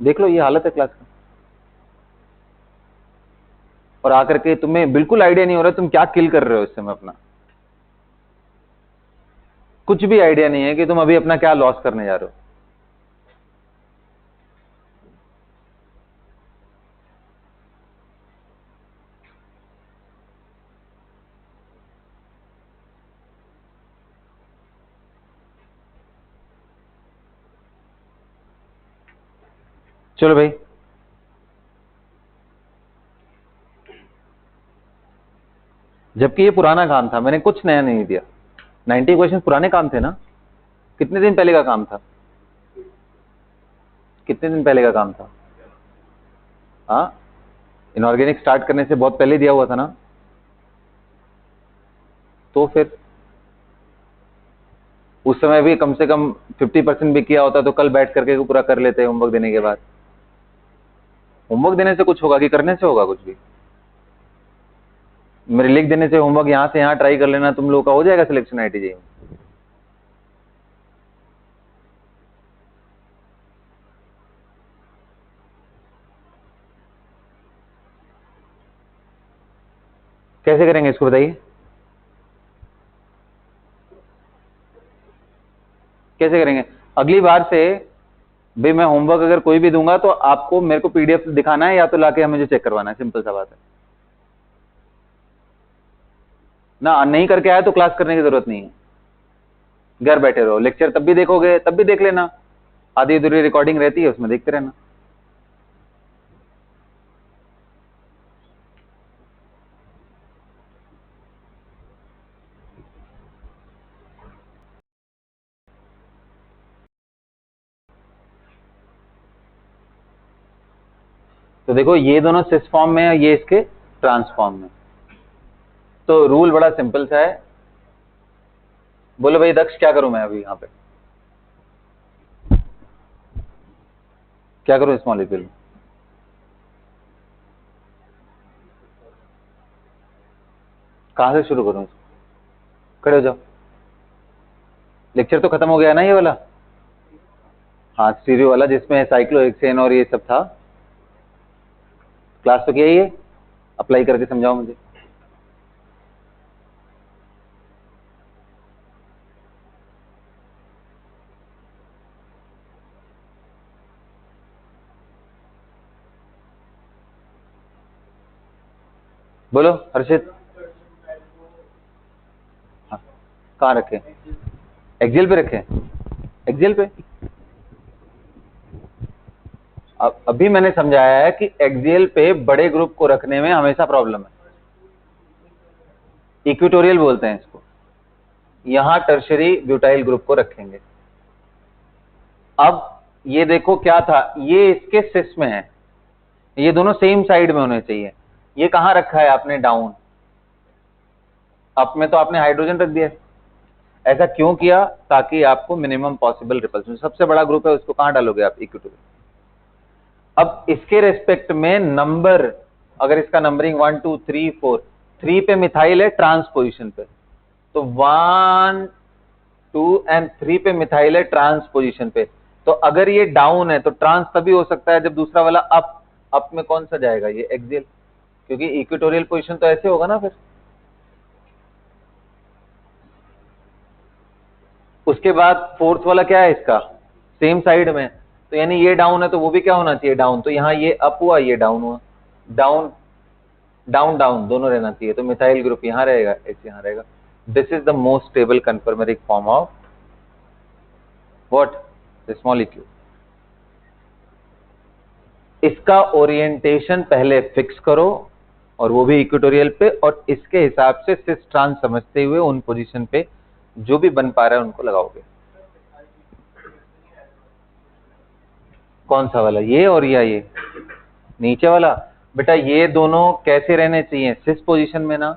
देख लो ये हालत है क्लास का। और आकर के तुम्हें बिल्कुल आइडिया नहीं हो रहा तुम क्या किल कर रहे हो इस समय अपना, कुछ भी आइडिया नहीं है कि तुम अभी अपना क्या लॉस करने जा रहे हो। चलो भाई, जबकि ये पुराना काम था, मैंने कुछ नया नहीं दिया। 90 क्वेश्चन पुराने काम थे ना, कितने दिन पहले का काम था, कितने दिन पहले का काम था? हाँ, इनऑर्गेनिक स्टार्ट करने से बहुत पहले दिया हुआ था ना। तो फिर उस समय भी कम से कम 50% भी किया होता तो कल बैठ करके पूरा कर लेते होमवर्क देने के बाद। होमवर्क देने से कुछ होगा कि करने से होगा कुछ भी? मेरे लिख देने से होमवर्क यहां से यहां ट्राई कर लेना, तुम लोगों का हो जाएगा सिलेक्शन आईटीजे में। कैसे करेंगे इसको बताइए, कैसे करेंगे? अगली बार से भाई मैं होमवर्क अगर कोई भी दूंगा तो आपको मेरे को पीडीएफ दिखाना है या तो लाके हमें जो चेक करवाना है, सिंपल सा बात है ना। नहीं करके आया तो क्लास करने की जरूरत नहीं है, घर बैठे रहो, लेक्चर तब भी देखोगे तब भी देख लेना, आधी अधूरी रिकॉर्डिंग रहती है उसमें देखते रहना। तो देखो ये दोनों सिस फॉर्म में है, ये इसके ट्रांसफॉर्म में। तो रूल बड़ा सिंपल सा है। बोलो भाई दक्ष, क्या करूं मैं अभी यहां पे, क्या करूं इस मॉलिक्यूल में? कहां से शुरू करूं इसको? खड़े हो जाओ, लेक्चर तो खत्म हो गया ना ये वाला? हाँ, स्टीरियो वाला जिसमें साइक्लोहेक्सेन और ये सब था, क्लास तो किया ही है। अप्लाई करके समझाओ मुझे। बोलो हर्षित। हाँ, कहाँ रखे? एक्सेल पे रखे? एक्सेल पे अब अभी मैंने समझाया है कि एक्सेल पे बड़े ग्रुप को रखने में हमेशा प्रॉब्लम है, इक्वेटोरियल बोलते हैं इसको। यहां टर्शरी ब्यूटाइल ग्रुप को रखेंगे। अब ये देखो क्या था, ये इसके सिस में है, ये दोनों सेम साइड में होने चाहिए। ये कहां रखा है आपने? डाउन। अप में तो आपने हाइड्रोजन रख दिया। ऐसा क्यों किया? ताकि आपको मिनिमम पॉसिबल रिपल्शन, सबसे बड़ा ग्रुप है उसको कहां डालोगे आप? इक्वेटोरियल। अब इसके रेस्पेक्ट में नंबर, अगर इसका नंबरिंग 1 2 3 4, 3 पे मिथाइल है ट्रांस पोजीशन पे, तो 1 2 एंड 3 पे मिथाइल है ट्रांस पोजीशन पे। तो अगर ये डाउन है तो ट्रांस तभी हो सकता है जब दूसरा वाला अप। अप में कौन सा जाएगा? ये एक्सियल, क्योंकि इक्वेटोरियल पोजीशन तो ऐसे होगा ना। फिर उसके बाद फोर्थ वाला क्या है इसका? सेम साइड में, तो यानी ये डाउन है तो वो भी क्या होना चाहिए? डाउन। तो यहाँ ये अप हुआ, ये डाउन हुआ। डाउन डाउन डाउन दोनों रहना चाहिए, तो मिथाइल ग्रुप यहाँ रहेगा, एच यहाँ रहेगा। This is the most stable conformeric form of what? This molecule. इसका ओरिएंटेशन पहले फिक्स करो, और वो भी इक्वेटोरियल पे, और इसके हिसाब से सिस ट्रांस समझते हुए उन पोजीशन पे जो भी बन पा रहा है उनको लगाओगे। कौन सा वाला? ये और या ये नीचे वाला? बेटा ये दोनों कैसे रहने चाहिए? सिस पोजीशन में ना,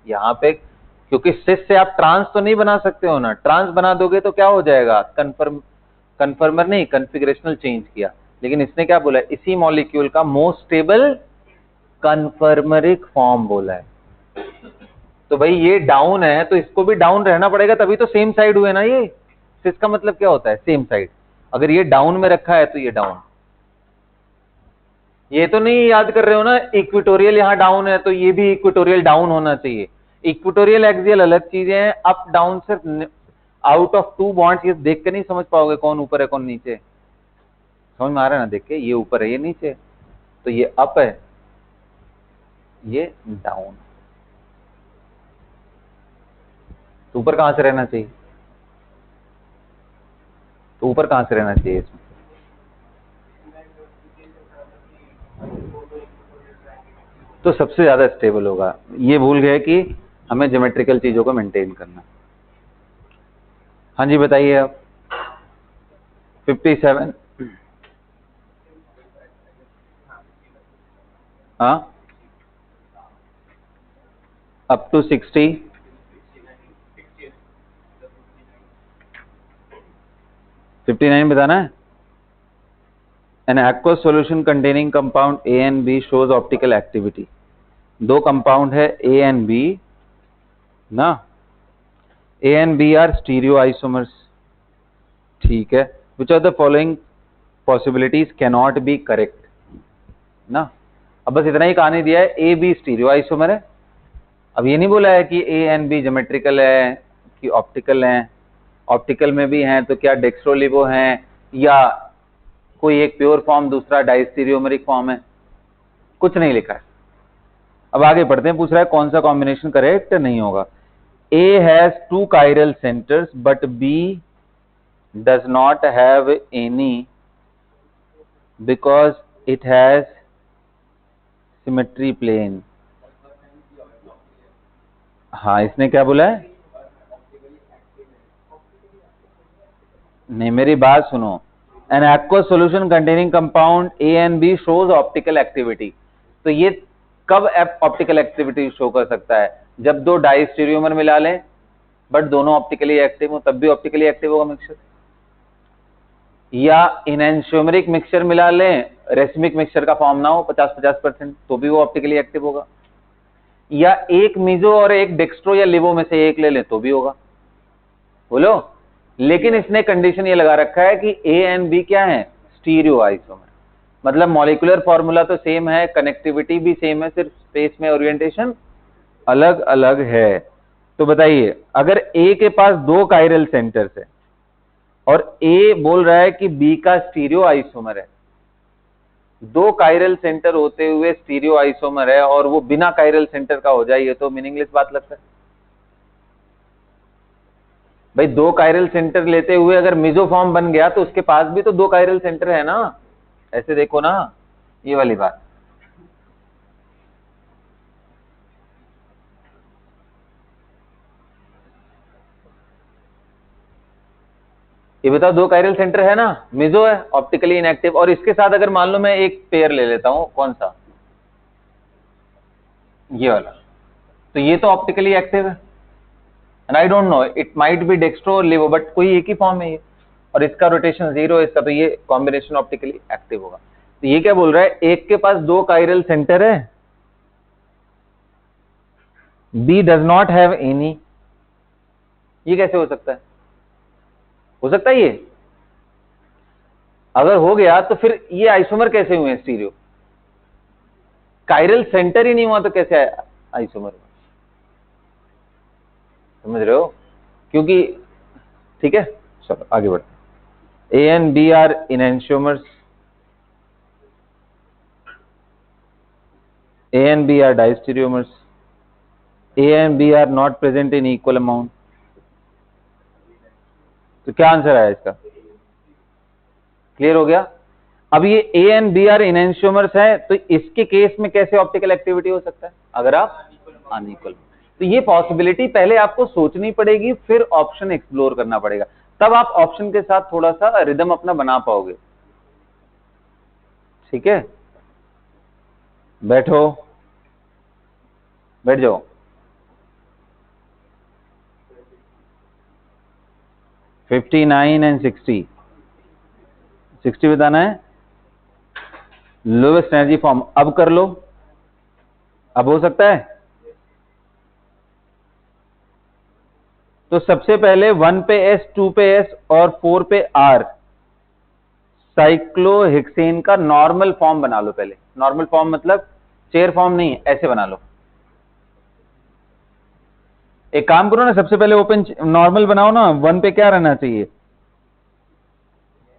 यहाँ पे, क्योंकि सिस से आप ट्रांस तो नहीं बना सकते हो ना। ट्रांस बना दोगे तो क्या हो जाएगा? कन्फर्मर नहीं, कन्फिगरेशनल चेंज किया। लेकिन इसने क्या बोला? इसी मॉलिक्यूल का मोस्ट स्टेबल कन्फर्मरिक फॉर्म बोला है। तो भाई ये डाउन है तो इसको भी डाउन रहना पड़ेगा, तभी तो सेम साइड हुए ना ये। सिस का मतलब क्या होता है? Same side. अगर ये डाउन में रखा है तो ये डाउन। ये तो नहीं याद कर रहे हो ना, इक्वेटोरियल यहाँ डाउन है तो ये भी इक्वेटोरियल डाउन होना चाहिए। इक्वेटोरियल एक्सियल अलग चीजें हैं, अप डाउन सिर्फ आउट ऑफ टू बॉन्ड्स, ये देख के नहीं समझ पाओगे कौन ऊपर है कौन नीचे। समझ में आ रहा है ना, देख के ये ऊपर है ये नीचे, तो ये अप है ये डाउन, तो ऊपर कहां से रहना चाहिए, तो ऊपर कहां से रहना चाहिए इसमें? तो सबसे ज्यादा स्टेबल होगा। ये भूल गए कि हमें ज्योमेट्रिकल चीजों को मेंटेन करना। हाँ जी बताइए आप। 57, हाँ अप टू 60, 59 बताना है। An aqueous solution containing compound A and B shows optical activity। दो कंपाउंड है A and B ना, A and B are stereoisomers, ठीक है। Which of the following possibilities cannot be correct ना। अब बस इतना ही कहानी दिया है, A B stereoisomer है। अब ये नहीं बोला है कि A and B ज्योमेट्रिकल है कि ऑप्टिकल है। ऑप्टिकल में भी हैं तो क्या डेक्स्ट्रोलिवो हैं, या कोई एक प्योर फॉर्म दूसरा डाइस्टीरियोमरिक फॉर्म है, कुछ नहीं लिखा है। अब आगे पढ़ते हैं, पूछ रहा है कौन सा कॉम्बिनेशन करेक्ट नहीं होगा। A has two chiral centers but B does not have any because it has symmetry plane। हाँ इसने क्या बोला है, नहीं मेरी बात सुनो। An aqueous solution containing compound A and B shows optical activity। तो ये कब ऑप्टिकल एक्टिविटी शो कर सकता है, जब दो डाइस्टीरियोमर मिला लें बट दोनों ऑप्टिकली एक्टिव हो, तब भी ऑप्टिकली एक्टिव होगा मिक्सचर। या इनएंशियोमरिक मिक्सचर मिला लें, रेसिमिक मिक्सचर का फॉर्म ना हो 50-50%, तो भी वो ऑप्टिकली एक्टिव होगा। या एक मीजो और एक डेक्स्ट्रो या लिवो में से एक ले लें तो भी होगा। बोलो, लेकिन इसने कंडीशन ये लगा रखा है कि ए एंड बी क्या है, स्टीरियो आइसोमर। मतलब मॉलिक्यूलर फॉर्मूला तो सेम है, कनेक्टिविटी भी सेम है, सिर्फ स्पेस में ओरिएंटेशन अलग अलग है। तो बताइए, अगर ए के पास दो कायरल सेंटर्स है और ए बोल रहा है कि बी का स्टीरियो आइसोमर है, दो कायरल सेंटर होते हुए स्टीरियो आइसोमर है और वो बिना कायरल सेंटर का हो जाए, ये तो मीनिंगलेस बात लगता है भाई। दो कायरल सेंटर लेते हुए अगर मिजोफॉर्म बन गया तो उसके पास भी तो दो कायरल सेंटर है ना, ऐसे देखो ना, ये वाली बात। ये बताओ, दो कायरल सेंटर है ना, मिजो है ऑप्टिकली इनएक्टिव, और इसके साथ अगर मान लो मैं एक पेयर ले लेता हूं, कौन सा, ये वाला, तो ये तो ऑप्टिकली एक्टिव है। And I don't know, it might be dextro और लिवो, बट कोई एक ही फॉर्म है ये, और इसका रोटेशन 0 है इसका, तो ये कॉम्बिनेशन ऑप्टिकली एक्टिव होगा। तो ये क्या बोल रहा है, एक के पास दो कायरल सेंटर है, B does not have any. ये कैसे हो सकता है, हो सकता है ये, अगर हो गया तो फिर ये आइसोमर कैसे हुए स्टीरियो, कायरल सेंटर ही नहीं हुआ तो कैसे आइसोमर हुआ, समझ रहे हो, क्योंकि ठीक है। चलो आगे बढ़ते, A and B are enantiomers, A and B are diastereomers, A and B are not present in equal amount. तो क्या आंसर आया इसका, क्लियर हो गया। अब ये ए एंड बी आर इनएंशियोमर्स है, तो इसके केस में कैसे ऑप्टिकल एक्टिविटी हो सकता है, अगर आप अनइक्वल। तो ये पॉसिबिलिटी पहले आपको सोचनी पड़ेगी, फिर ऑप्शन एक्सप्लोर करना पड़ेगा, तब आप ऑप्शन के साथ थोड़ा सा रिदम अपना बना पाओगे। ठीक है, बैठो, बैठ जाओ। 59 एंड 60 बताना है, लोवेस्ट एनर्जी फॉर्म। अब कर लो, अब हो सकता है। तो सबसे पहले 1 पे S, 2 पे S और 4 पे R, साइक्लोहेक्सेन का नॉर्मल फॉर्म बना लो पहले। नॉर्मल फॉर्म मतलब चेयर फॉर्म नहीं, ऐसे बना लो। एक काम करो ना, सबसे पहले ओपन नॉर्मल बनाओ ना। 1 पे क्या रहना चाहिए?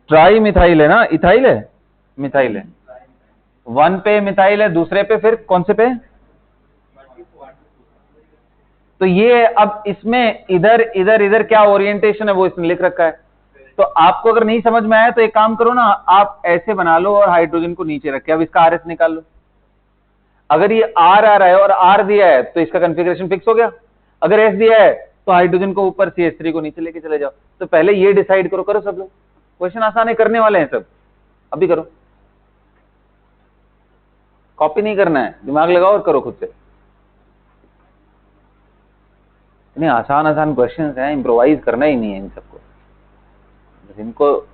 ट्राई मिथाइल है ना, इथाइल है, मिथाइल है। 1 पे मिथाइल है, दूसरे पे फिर कौन से पे? तो ये अब इसमें इधर इधर इधर क्या ओरिएंटेशन है वो इसने लिख रखा है। तो आपको अगर नहीं समझ में आया तो एक काम करो ना, आप ऐसे बना लो और हाइड्रोजन को नीचे रखे। अब इसका आरएस निकाल लो। अगर ये आर आ रहा है और आर दिया है तो इसका कॉन्फ़िगरेशन फिक्स हो गया। अगर एस दिया है तो हाइड्रोजन को ऊपर, CH3 को नीचे लेके चले जाओ। तो पहले ये डिसाइड करो। करो सब लोग, क्वेश्चन आसान है, करने वाले हैं सब, अभी करो। कॉपी नहीं करना है, दिमाग लगाओ और करो खुद से। इतने आसान आसान क्वेश्चंस हैं, इम्प्रोवाइज करना ही नहीं है इन सबको, इनको।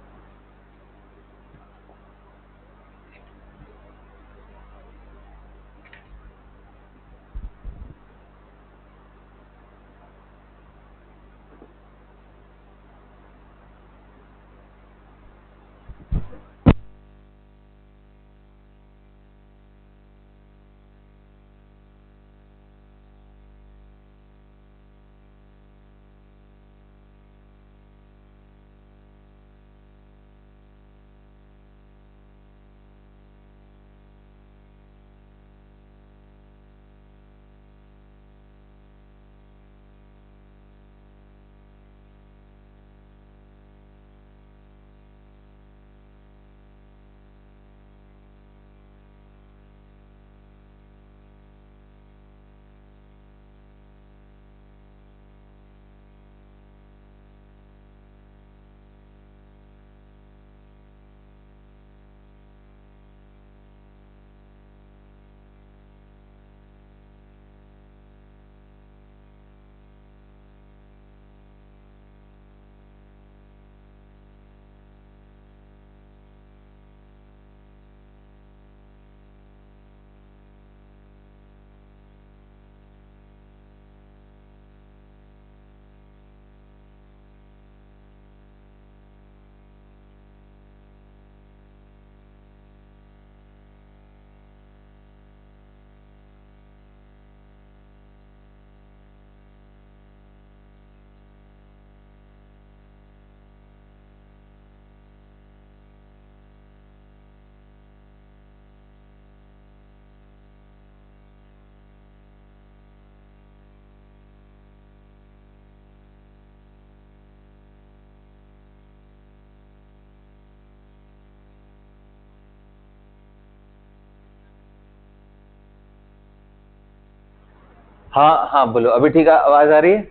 हाँ हाँ बोलो, अभी ठीक है, आवाज आ रही है?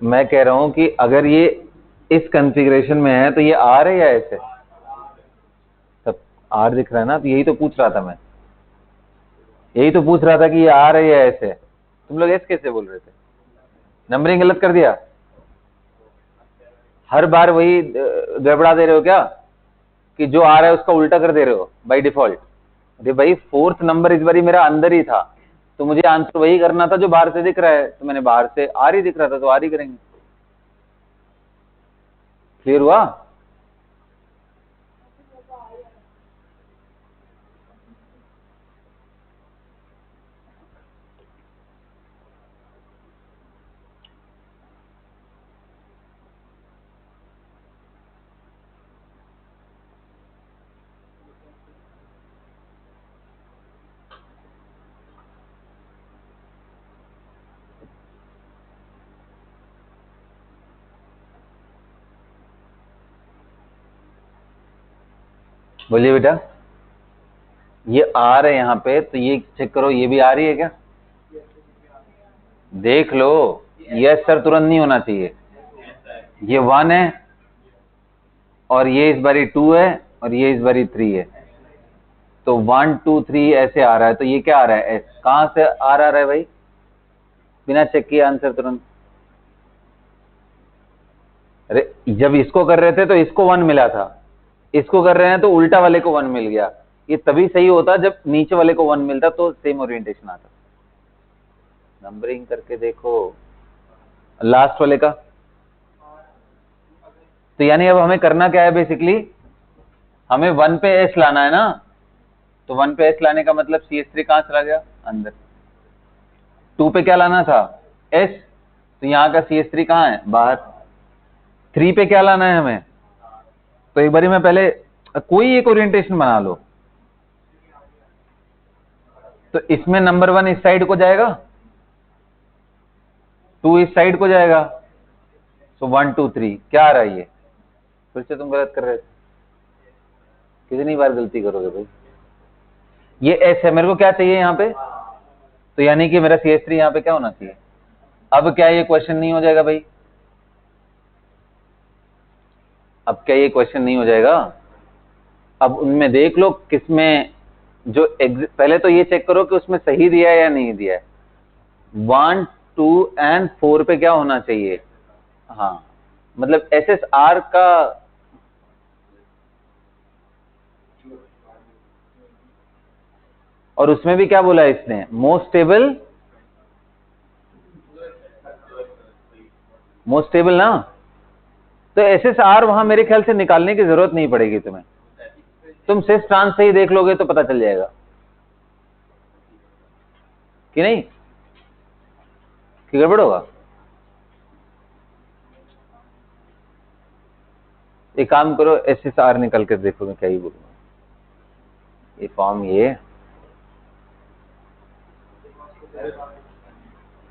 मैं कह रहा हूं कि अगर ये इस कॉन्फ़िगरेशन में है तो ये आर है या एस है? सब आर दिख रहा है ना, तो यही तो पूछ रहा था मैं, यही तो पूछ रहा था कि ये आर है या एस है। तुम लोग एस कैसे बोल रहे थे? नंबरिंग गलत कर दिया? हर बार वही गड़बड़ा दे रहे हो क्या, कि जो आ रहा है उसका उल्टा कर दे रहे हो बाय डिफॉल्ट? अरे भाई, 4th नंबर इस बारी मेरा अंदर ही था, तो मुझे आंसर वही करना था जो बाहर से दिख रहा है, तो मैंने बाहर से आर ही दिख रहा था तो आर ही करेंगे। क्लियर हुआ? बोलिए बेटा। ये आर है यहाँ पे, तो ये चेक करो, ये भी आ रही है क्या? देख लो, यस सर तुरंत नहीं होना चाहिए। ये 1 है और ये इस बारी 2 है और ये इस बारी 3 है, तो 1 2 3 ऐसे आ रहा है, तो ये क्या आ रहा है? एस। कहां से आर आ रहा है भाई? बिना चेक किए आंसर तुरंत। अरे जब इसको कर रहे थे तो इसको 1 मिला था, इसको कर रहे हैं तो उल्टा वाले को 1 मिल गया। ये तभी सही होता जब नीचे वाले को 1 मिलता, तो सेम ओरिएंटेशन आता। नंबरिंग करके देखो लास्ट वाले का। तो यानी अब हमें करना क्या है बेसिकली, हमें 1 पे S लाना है ना, तो 1 पे S लाने का मतलब CH3 कहां चला गया, अंदर। 2 पे क्या लाना था, S, तो यहाँ का CH3 कहां है, बाहर। 3 पे क्या लाना है हमें, तो एक बारी मैं पहले कोई एक ओरिएंटेशन बना लो। तो इसमें नंबर 1 इस साइड को जाएगा, 2 इस साइड को जाएगा, सो 1 2 3 क्या आ रहा है, ये फिर से तुम गलत कर रहे थे। कितनी बार गलती करोगे भाई। ये एस है, मेरे को क्या चाहिए यहाँ पे, तो यानी कि मेरा CH3 यहाँ पे क्या होना चाहिए। अब क्या ये क्वेश्चन नहीं हो जाएगा भाई, अब क्या ये क्वेश्चन नहीं हो जाएगा। अब उनमें देख लो किसमें जो पहले तो ये चेक करो कि उसमें सही दिया है या नहीं दिया है। 1 2 एंड 4 पे क्या होना चाहिए, हाँ मतलब SSR का, और उसमें भी क्या बोला है इसने, मोस्ट स्टेबल ना, तो SSR वहां मेरे ख्याल से निकालने की जरूरत नहीं पड़ेगी तुम्हें, तुम सिस ट्रांस से ही देख लोगे तो पता चल जाएगा कि नहीं, कि गड़बड़ होगा। एक काम करो, SSR निकल कर देखो, मैं क्या ही बोलूंगा। ये फॉर्म, ये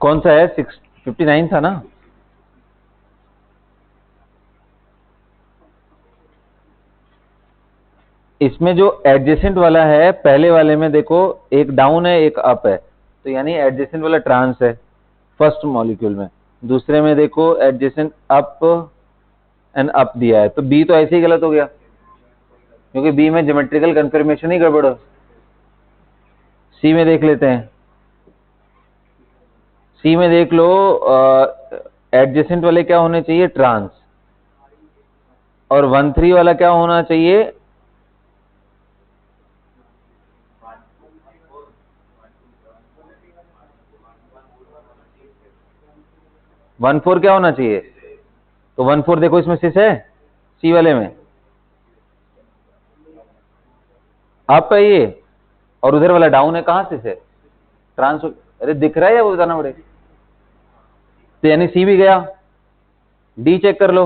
कौन सा है, 659 था ना। इसमें जो एडजेसेंट वाला है, पहले वाले में देखो एक डाउन है एक अप है, तो यानी एडजेसेंट वाला ट्रांस है फर्स्ट मॉलिक्यूल में। दूसरे में देखो एडजेसेंट अप एंड अप दिया है, तो बी तो ऐसे ही गलत हो गया, क्योंकि बी में ज्योमेट्रिकल कंफर्मेशन ही गड़बड़ हो। सी में देख लेते हैं, सी में देख लो एडजेसेंट वाले क्या होने चाहिए, ट्रांस, और 1 3 वाला क्या होना चाहिए, वन फोर क्या होना चाहिए, तो 1 4 देखो इसमें सिस है, सी वाले में अप है ये, और उधर वाला डाउन है, कहां सिस है, ट्रांस। अरे दिख रहा है या वो बताना पड़ेगा, तो यानी सी भी गया। डी चेक कर लो,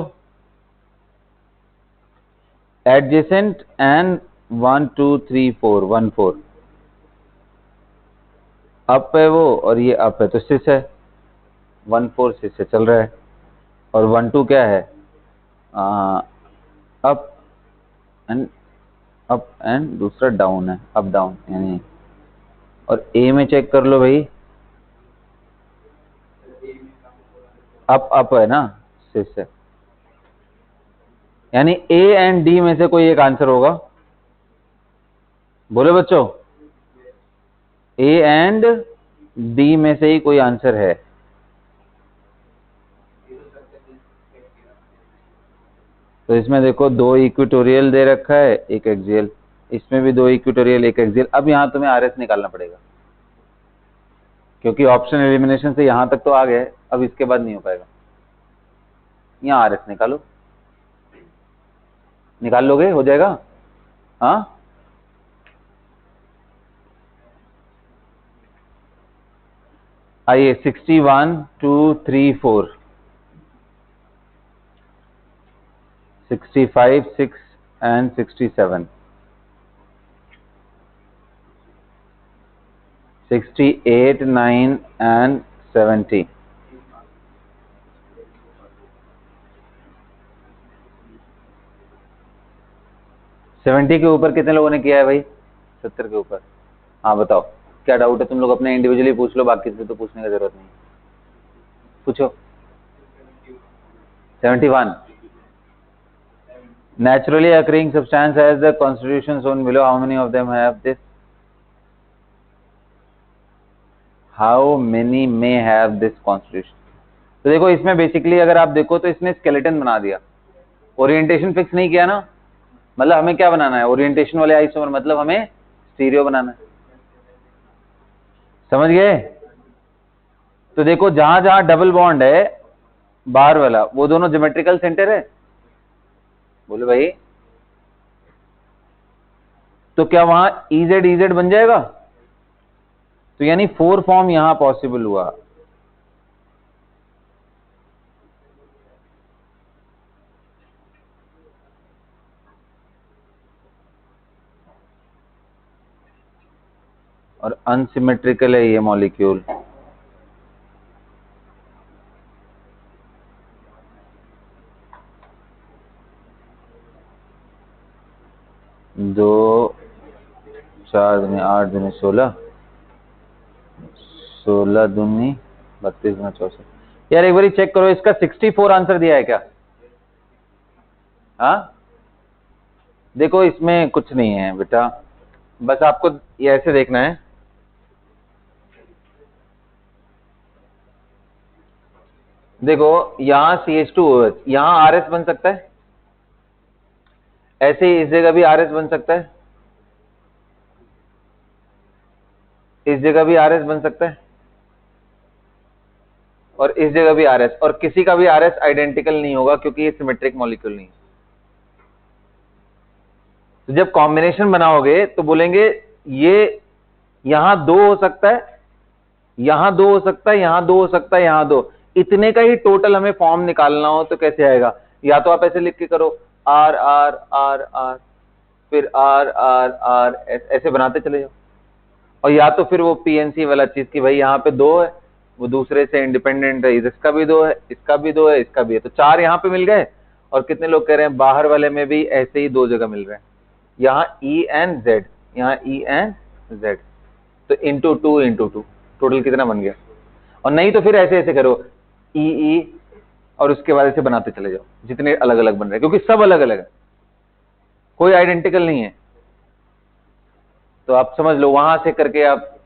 एडजेसेंट एंड 1 2 3 4 1 4 अप है वो, और ये अप है तो सिस है, 1 4 सिस से चल रहा है, और 1 2 क्या है, अप एंड दूसरा डाउन है, अप डाउन यानी। और ए में चेक कर लो भाई, अप है ना, सिस है, यानी ए एंड डी में से कोई एक आंसर होगा, बोले बच्चों, ए एंड डी में से ही कोई आंसर है। तो इसमें देखो 2 इक्वेटोरियल दे रखा है, एक एक्सियल, इसमें भी 2 इक्वेटोरियल एक एक्सियल। अब यहां तुम्हें आरएस निकालना पड़ेगा, क्योंकि ऑप्शन एलिमिनेशन से यहां तक तो आ गए, अब इसके बाद नहीं हो पाएगा। यहां आरएस निकालो, निकाल लोगे, हो जाएगा। हाँ आइए, 61 2 3 4 65 6 एंड 67 68 9 एंड 70 70 के ऊपर कितने लोगों ने किया है भाई, 70 के ऊपर। हाँ बताओ, क्या डाउट है, तुम लोग अपने इंडिविजुअली पूछ लो, बाकी से तो पूछने की जरूरत नहीं, पूछो। 71 naturally occurring substance has the constitution shown below, how many of them have this, how many may have this constitution। तो देखो इसमें बेसिकली अगर आप देखो तो इसने स्केलेटन बना दिया, ओरिएंटेशन फिक्स नहीं किया ना, मतलब हमें क्या बनाना है, ओरिएंटेशन वाले आइसोमर, मतलब हमें स्टीरियो बनाना है, समझ गए। तो देखो जहां जहां डबल बॉन्ड है बाहर वाला, वो दोनों ज्योमेट्रिकल सेंटर है, बोलो भाई। तो क्या वहां EZ EZ बन जाएगा? तो यानी 4 फॉर्म यहां पॉसिबल हुआ। और अनसिमेट्रिकल है ये मॉलिक्यूल। दो 4 दूनी 8 दूनी 16, 16 दूनी 32 दूनी 64। यार एक बार चेक करो, इसका 64 आंसर दिया है क्या? हाँ देखो इसमें कुछ नहीं है बेटा, बस आपको ये ऐसे देखना है। देखो यहां CH2, यहां RS बन सकता है, ऐसे ही इस जगह भी RS बन सकता है, इस जगह भी RS बन सकता है, और इस जगह भी RS, और किसी का भी RS आइडेंटिकल नहीं होगा क्योंकि ये सिमेट्रिक मॉलिक्यूल नहीं है। तो जब कॉम्बिनेशन बनाओगे तो बोलेंगे ये यहां 2 हो सकता है, यहां 2 हो सकता है, यहां 2 हो सकता है, यहां 2, इतने का ही टोटल हमें फॉर्म निकालना हो तो कैसे आएगा? या तो आप ऐसे लिख के करो R R R R, फिर R R R ऐसे बनाते चले जाओ, और या तो फिर वो PNC वाला चीज की भाई यहाँ पे 2 है, वो दूसरे से इंडिपेंडेंट है, इसका भी 2 है, इसका भी 2 है, इसका भी है, तो 4 यहाँ पे मिल गए। और कितने लोग कह रहे हैं बाहर वाले में भी ऐसे ही 2 जगह मिल रहे हैं, यहाँ ENZ, यहाँ ENZ, तो इंटू 2 टोटल कितना बन गया? और नहीं तो फिर ऐसे ऐसे करो EE, और उसके बाद ऐसे बनाते चले जाओ जितने अलग अलग बन रहे हैं, क्योंकि सब अलग अलग है, कोई आइडेंटिकल नहीं है। तो आप समझ लो वहां से करके आप,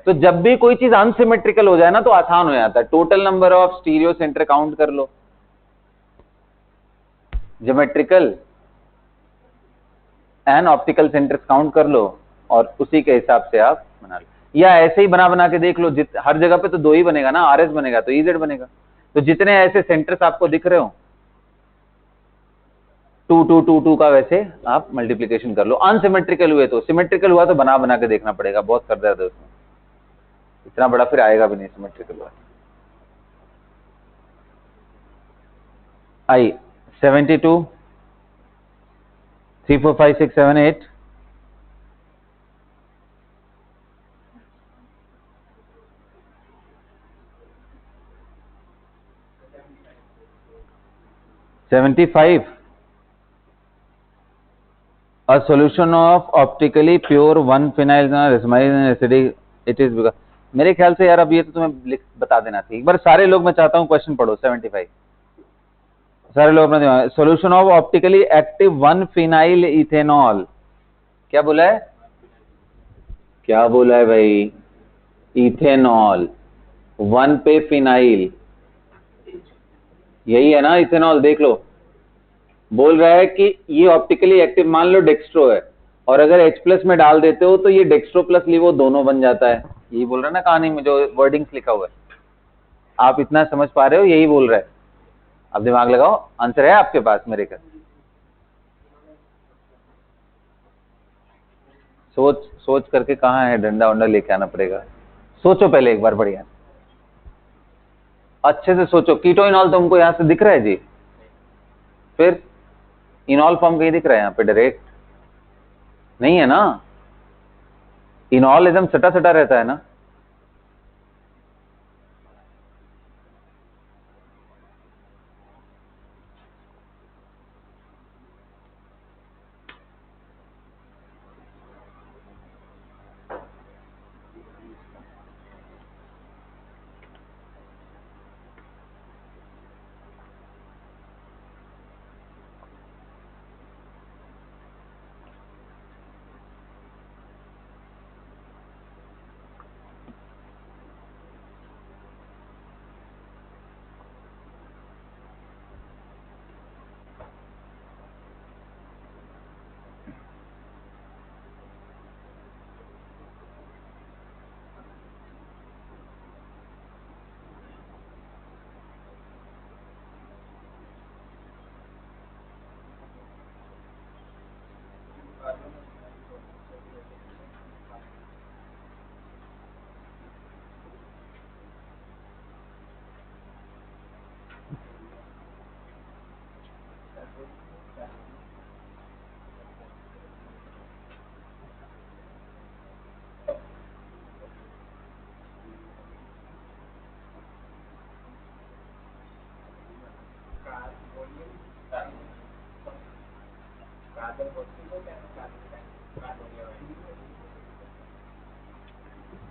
तो जब भी कोई चीज अनसिमेट्रिकल हो जाए ना तो आसान हो जाता है। Total number of stereo centre count कर लो, geometrical and optical centres count कर लो, और उसी के हिसाब से आप बना लो। या ऐसे ही बना बना के देख लो, हर जगह पे तो 2 ही बनेगा ना, RS बनेगा तो EZ बनेगा। तो जितने ऐसे सेंटर्स आपको दिख रहे हो 2 2 2 2 का, वैसे आप मल्टीप्लीकेशन कर लो। अनसिमेट्रिकल हुए तो, सिमेट्रिकल हुआ तो बना बना के देखना पड़ेगा, बहुत कर दर्द है उसमें, इतना बड़ा फिर आएगा भी नहीं सिमेट्रिकल हुआ। आई 72 3 4 5 6 7 8, $75 a solution of optically pure 1-phenyl acidic it is because, मेरे ख्याल से यार अब ये तो तुम्हें बता देना थी एक बार। सारे लोग, मैं चाहता हूँ क्वेश्चन पढ़ो 75, सारे लोग अपना दिमाग। Solution of optically active 1-phenyl ethanol, क्या बोला है? क्या बोला है भाई? इथेनॉल, 1 पे फिनाइल, यही है ना इथेनॉल, देख लो। बोल रहा है कि ये ऑप्टिकली एक्टिव मान लो डेक्स्ट्रो है, और अगर H+ में डाल देते हो तो ये डेक्स्ट्रो प्लस लिवो दोनों बन जाता है। यही बोल रहा है ना कहानी में जो वर्डिंग्स लिखा हुआ है, आप इतना समझ पा रहे हो? यही बोल रहा है। अब दिमाग लगाओ, आंसर है आपके पास मेरे का। सोच सोच करके कहाँ है, डंडा वंडा लेके आना पड़ेगा। सोचो पहले एक बार बढ़िया, अच्छे से सोचो। कीटो इनॉल तो हमको यहाँ से दिख रहा है जी, फिर इनॉल फॉर्म कहीं दिख रहा है यहाँ पे डायरेक्ट? नहीं है ना, इनॉल एकदम सटा सटा रहता है ना।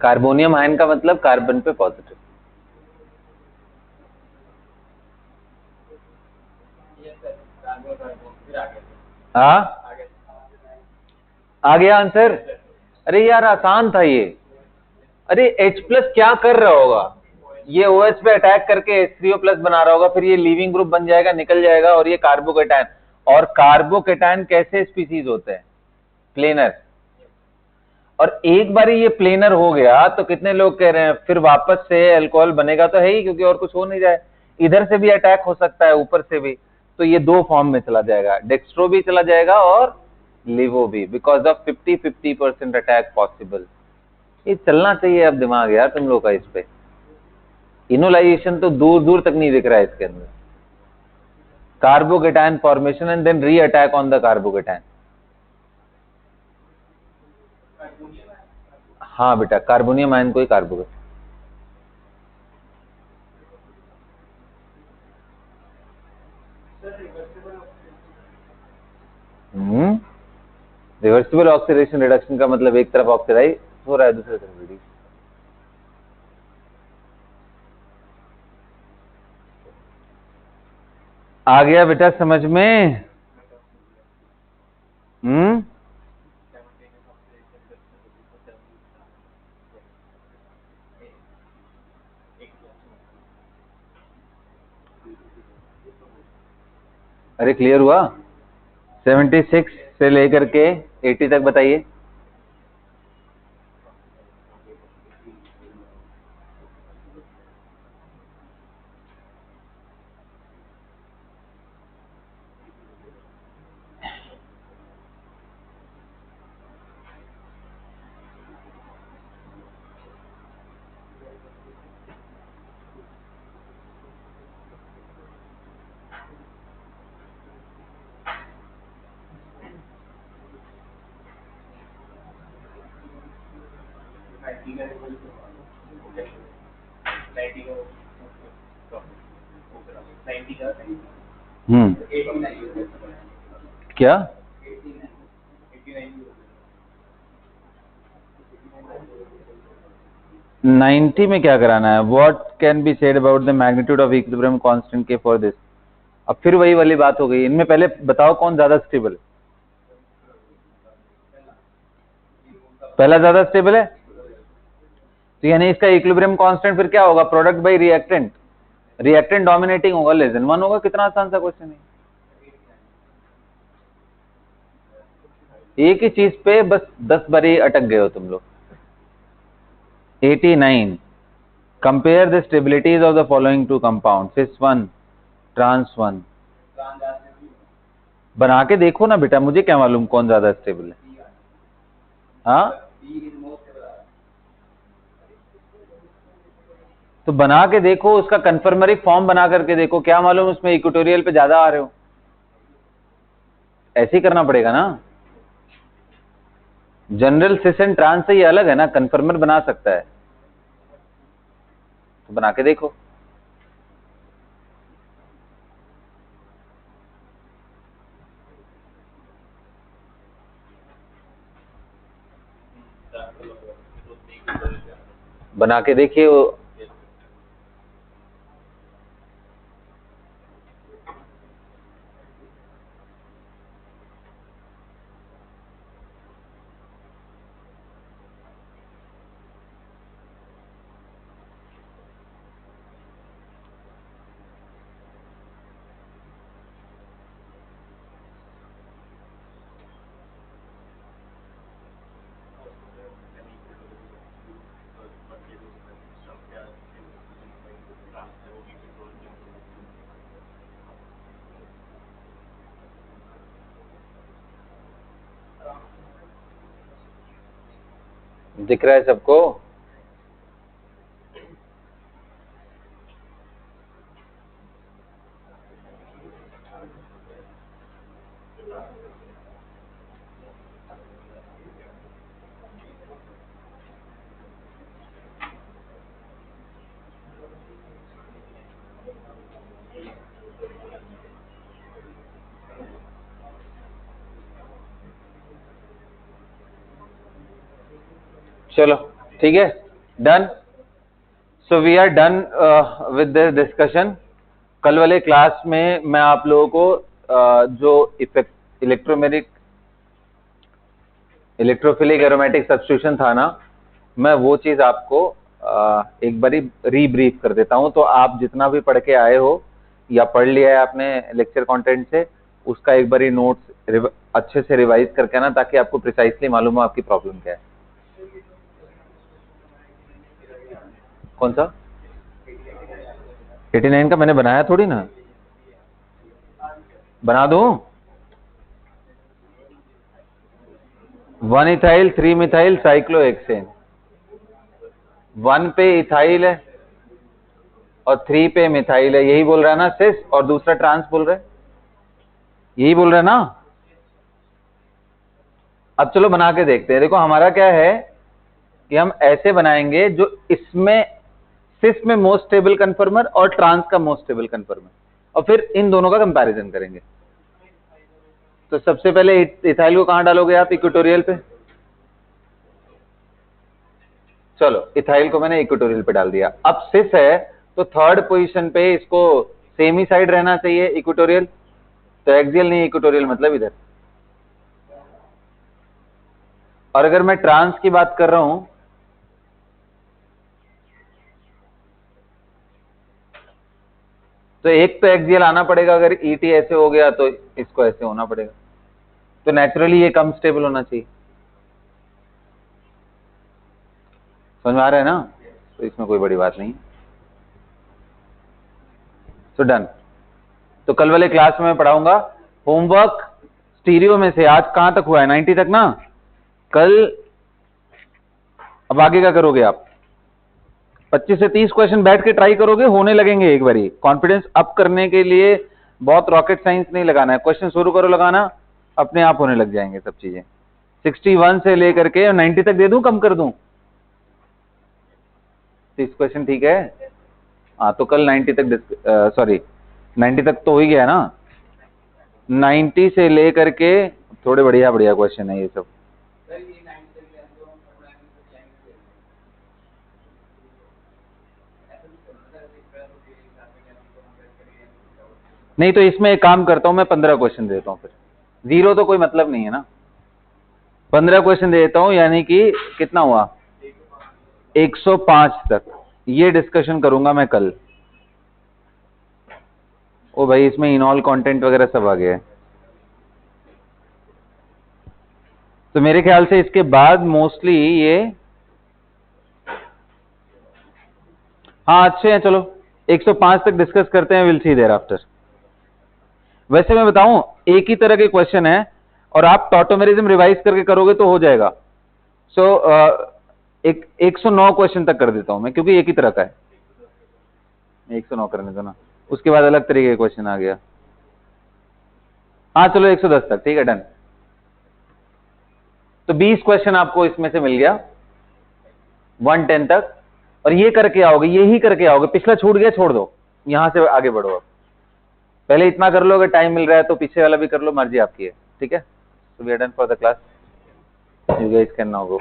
कार्बोनियम आयन का मतलब कार्बन पे पॉजिटिव। हाँ आ गया आंसर। अरे यार आसान था ये। अरे H प्लस क्या कर रहा होगा, ये OH पे अटैक करके H3O प्लस बना रहा होगा, फिर ये लीविंग ग्रुप बन जाएगा, निकल जाएगा, और ये कार्बोकेटायन। और कार्बोकेटायन कैसे स्पीसीज होते हैं, प्लेनर। और एक बार ये प्लेनर हो गया तो कितने लोग कह रहे हैं फिर वापस से अल्कोहल बनेगा तो है ही, क्योंकि और कुछ हो नहीं जाए। इधर से भी अटैक हो सकता है, ऊपर से भी। तो ये दो फॉर्म में चला जाएगा, डेक्स्ट्रो भी चला जाएगा और लिवो भी, बिकॉज ऑफ 50-50% अटैक पॉसिबल। ये चलना चाहिए अब दिमाग यार तुम लोग का इस पे। इनोलाइजेशन तो दूर दूर तक नहीं दिख रहा है इसके अंदर। कार्बोकेटायन फॉर्मेशन एंड देन री अटैक ऑन द कार्बोकेटायन। हाँ बेटा, कार्बोनियम आयन को ही कार्बोकेटायन। रिवर्सिबल ऑक्सीडेशन रिडक्शन का मतलब एक तरफ ऑक्सीडाइज हो रहा है, दूसरी तरफ रिड्यूस। आ गया बेटा समझ में? अरे क्लियर हुआ? 76 से लेकर के 80 तक बताइए। क्या 90 में क्या कराना है? What can be said about the magnitude of equilibrium constant के फॉर दिस? अब फिर वही वाली बात हो गई। इनमें पहले बताओ कौन ज्यादा स्टेबल है? पहला ज्यादा स्टेबल है, तो यानी इसका इक्विलिब्रियम कांस्टेंट फिर क्या होगा? Product by reactant. Reactant dominating होगा, लेस देन 1 होगा। कितना आसान सा क्वेश्चन है। एक ही चीज पे बस 10 बारी अटक गए हो तुम लोग। 89 compare the stabilities of the following two compound, cis 1 trans 1। बना के देखो ना बेटा, मुझे क्या मालूम कौन ज्यादा स्टेबल है। हाँ तो बना के देखो, उसका कन्फर्मरी फॉर्म बना करके देखो, क्या मालूम उसमें इक्वेटोरियल पे ज्यादा आ रहे हो। ऐसे ही करना पड़ेगा ना। जनरल सिस एंड ट्रांस से ये अलग है ना, कन्फर्मर बना सकता है, तो बना के देखो। बना के देखिए वो। दिख रहा है सबको? चलो ठीक है। Done. So we are done with this discussion. कल वाले क्लास में मैं आप लोगों को जो इफेक्ट इलेक्ट्रोफिलिक एरोमेटिक सब्स्टिट्यूशन था ना, मैं वो चीज आपको एक बारी रीब्रीफ कर देता हूं। तो आप जितना भी पढ़ के आए हो या पढ़ लिया है आपने लेक्चर कंटेंट से, उसका एक बारी नोट्स अच्छे से रिवाइज करके ना, ताकि आपको प्रिसाइसली मालूम हो आपकी प्रॉब्लम क्या है। कौन सा 89 का मैंने बनाया थोड़ी ना, बना दूं। 1 इथाइल 3 मिथाइल साइक्लोहेक्सेन, 1 पे इथाइल है और 3 पे मिथाइल है, यही बोल रहा है ना सिस, और दूसरा ट्रांस बोल रहा है, यही बोल रहा है ना। अब चलो बना के देखते हैं। देखो हमारा क्या है कि हम ऐसे बनाएंगे जो इसमें सिस में मोस्ट स्टेबल कन्फर्मर और ट्रांस का मोस्ट स्टेबल कन्फर्मर, और फिर इन दोनों का कंपैरिजन करेंगे। तो सबसे पहले इथाइल को कहां डालोगे आप? इक्वेटोरियल पे। चलो इथाइल को मैंने इक्वेटोरियल पे डाल दिया। अब सिस है तो थर्ड पोजीशन पे इसको सेम ही साइड रहना चाहिए, इक्वेटोरियल। तो एक्सियल नहीं, इक्वेटोरियल मतलब इधर। और अगर मैं ट्रांस की बात कर रहा हूं, तो एक तो एक्सियल आना पड़ेगा। अगर ईटी ऐसे हो गया तो इसको ऐसे होना पड़ेगा, तो नेचुरली ये कम स्टेबल होना चाहिए। समझ में आ रहा है ना? तो इसमें कोई बड़ी बात नहीं। तो डन। तो कल वाले क्लास में मैं पढ़ाऊंगा होमवर्क स्टीरियो में से। आज कहां तक हुआ है? 90 तक ना। कल अब आगे क्या करोगे आप? 25 से 30 क्वेश्चन बैठ के ट्राई करोगे, होने लगेंगे एक बारी। कॉन्फिडेंस अप करने के लिए बहुत रॉकेट साइंस नहीं लगाना है, क्वेश्चन शुरू करो लगाना, अपने आप होने लग जाएंगे सब चीजें। 61 से लेकर के 90 तक दे दूं, कम कर दूं? 30 क्वेश्चन ठीक है। हाँ तो कल 90 तक 90 तक तो हो ही गया ना। 90 से लेकर के थोड़े बढ़िया बढ़िया क्वेश्चन है ये सब। नहीं तो इसमें एक काम करता हूं, मैं 15 क्वेश्चन देता हूं, फिर जीरो तो कोई मतलब नहीं है ना। 15 क्वेश्चन देता हूं, यानी कि कितना हुआ? 105 तक ये डिस्कशन करूंगा मैं कल। ओ भाई इसमें इनॉल कंटेंट वगैरह सब आ गया है। तो मेरे ख्याल से इसके बाद मोस्टली ये, हाँ अच्छे हैं। चलो 105 तक डिस्कस करते हैं, विल सी देयर आफ्टर। वैसे मैं बताऊं, एक ही तरह के क्वेश्चन है और आप टॉटोमेरिज्म रिवाइज करके करोगे तो हो जाएगा। सो एक 109 क्वेश्चन तक कर देता हूं मैं, क्योंकि एक ही तरह का है। 109 करने दो ना, उसके बाद अलग तरीके का क्वेश्चन आ गया। हाँ चलो 110 तक, ठीक है डन। तो 20 क्वेश्चन आपको इसमें से मिल गया 110 तक, और ये करके आओगे, यही करके आओगे। पिछला छूट गया, छोड़ दो, यहां से आगे बढ़ो। अब पहले इतना कर लो, अगर टाइम मिल रहा है तो पीछे वाला भी कर लो, मर्जी आपकी है, ठीक है। So we are done for the class. You guys can now go.